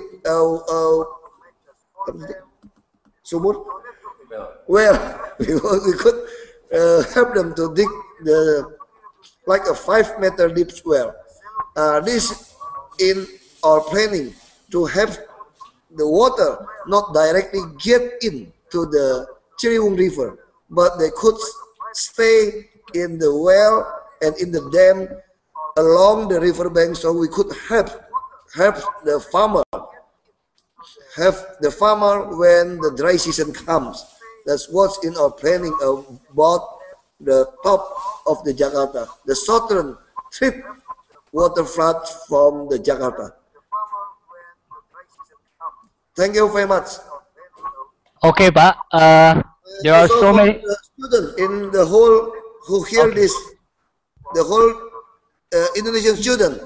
sumur. Well, we could help them to dig like a 5-meter deep well. This in our planning to have the water not directly get into the Ciliwung River, but they could stay in the well and in the dam along the riverbank, so we could help the farmer when the dry season comes. That's what's in our planning about the top of the Jakarta, the southern tip waterfront from the Jakarta. Thank you very much. Okay, Pak. There are so many students in the whole who hear this, the whole Indonesian student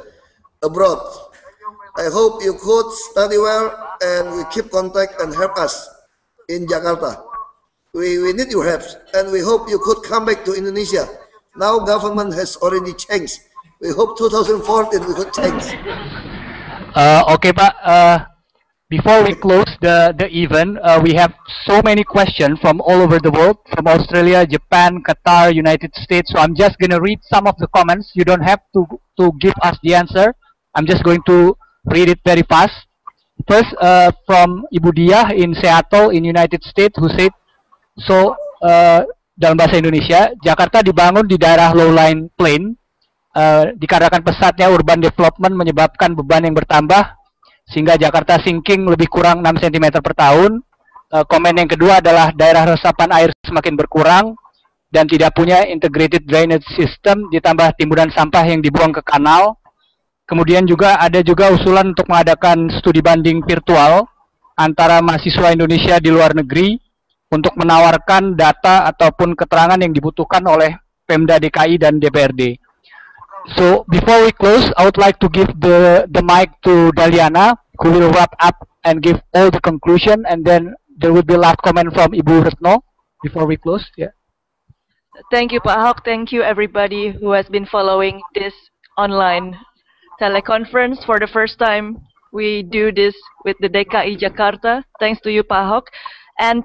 abroad. I hope you could study well and we keep contact and help us in Jakarta. We need your help and we hope you could come back to Indonesia. Now government has already changed. We hope 2014 we could change. Okay, Pak. Before we close the event, we have so many questions from all over the world, from Australia, Japan, Qatar, United States. So I'm just going to read some of the comments. You don't have to give us the answer. I'm just going to read it very fast. First, from Ibu Diah in Seattle in United States, who said, so dalam bahasa Indonesia, Jakarta dibangun di daerah low-lying plain, dikarenakan pesatnya urban development menyebabkan beban yang bertambah, sehingga Jakarta sinking lebih kurang 6 cm per tahun. Komen yang kedua adalah daerah resapan air semakin berkurang dan tidak punya integrated drainage system, ditambah timbunan sampah yang dibuang ke kanal. Kemudian juga ada usulan untuk mengadakan studi banding virtual antara mahasiswa Indonesia di luar negeri untuk menawarkan data ataupun keterangan yang dibutuhkan oleh Pemda DKI dan DPRD. So before we close, I would like to give the mic to Daliana, who will wrap up and give all the conclusion, and then there will be last comment from Ibu Retno before we close. Yeah. Thank you, Pak Ahok. Thank you, everybody who has been following this online teleconference. For the first time, we do this with the DKI Jakarta. Thanks to you, Pak Ahok. And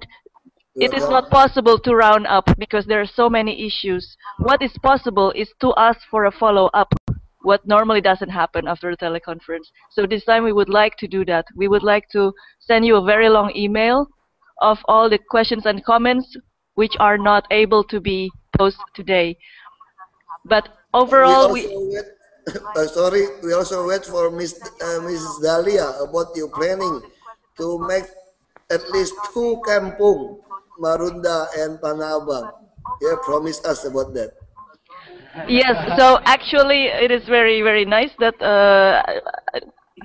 it is not possible to round up because there are so many issues. What is possible is to ask for a follow-up, what normally doesn't happen after the teleconference. So this time we would like to do that. We would like to send you a very long email of all the questions and comments which are not able to be posted today. But overall, we also wait for Mrs. Dahlia about your planning to make at least 2 kampung, Marunda and Tanah Abang. Yeah, promise us about that. Yes, so actually it is very, very nice that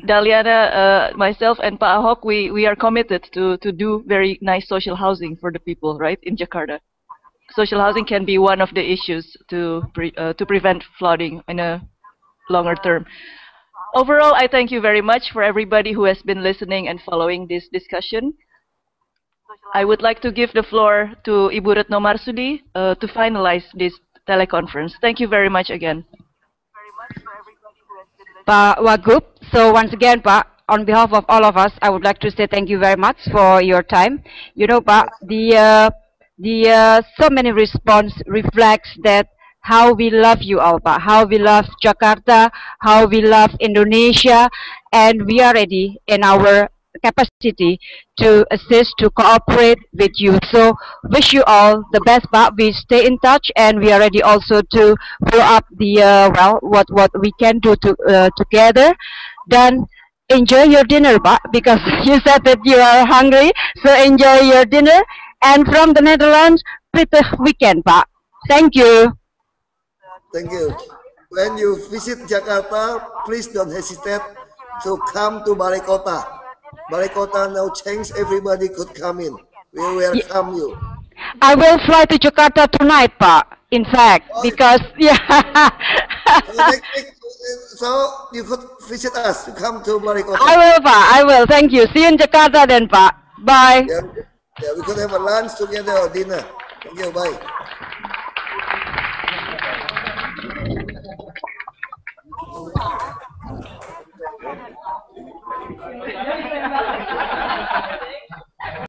Daliana, myself and Pak Ahok, we are committed to do very nice social housing for the people, right, in Jakarta. Social housing can be one of the issues to prevent flooding in a longer term. Overall, I thank you very much for everybody who has been listening and following this discussion. I would like to give the floor to Ibu Retno Marsudi to finalize this teleconference. Thank you very much again. Pak Wagub, so once again, Pak, on behalf of all of us, I would like to say thank you very much for your time. You know, Pak, so many response reflects that how we love you all, Pak, how we love Jakarta, how we love Indonesia, and we are ready in our capacity to assist, to cooperate with you. So wish you all the best, Pak. We stay in touch and we are ready also to follow up the what we can do together. Then enjoy your dinner, Pak, because you said that you are hungry, so enjoy your dinner. And from the Netherlands, pretty weekend, Pak. Thank you. Thank you. When you visit Jakarta, please don't hesitate to come to Balai Kota. Balai Kota now changed, everybody could come in. We welcome you. I will fly to Jakarta tonight, Pak. In fact, because yeah. So you could visit us to come to Marikota. I will, Pak. I will. Thank you. See you in Jakarta then, Pak. Bye. Yeah, we could have a lunch together or dinner. Thank you. Bye.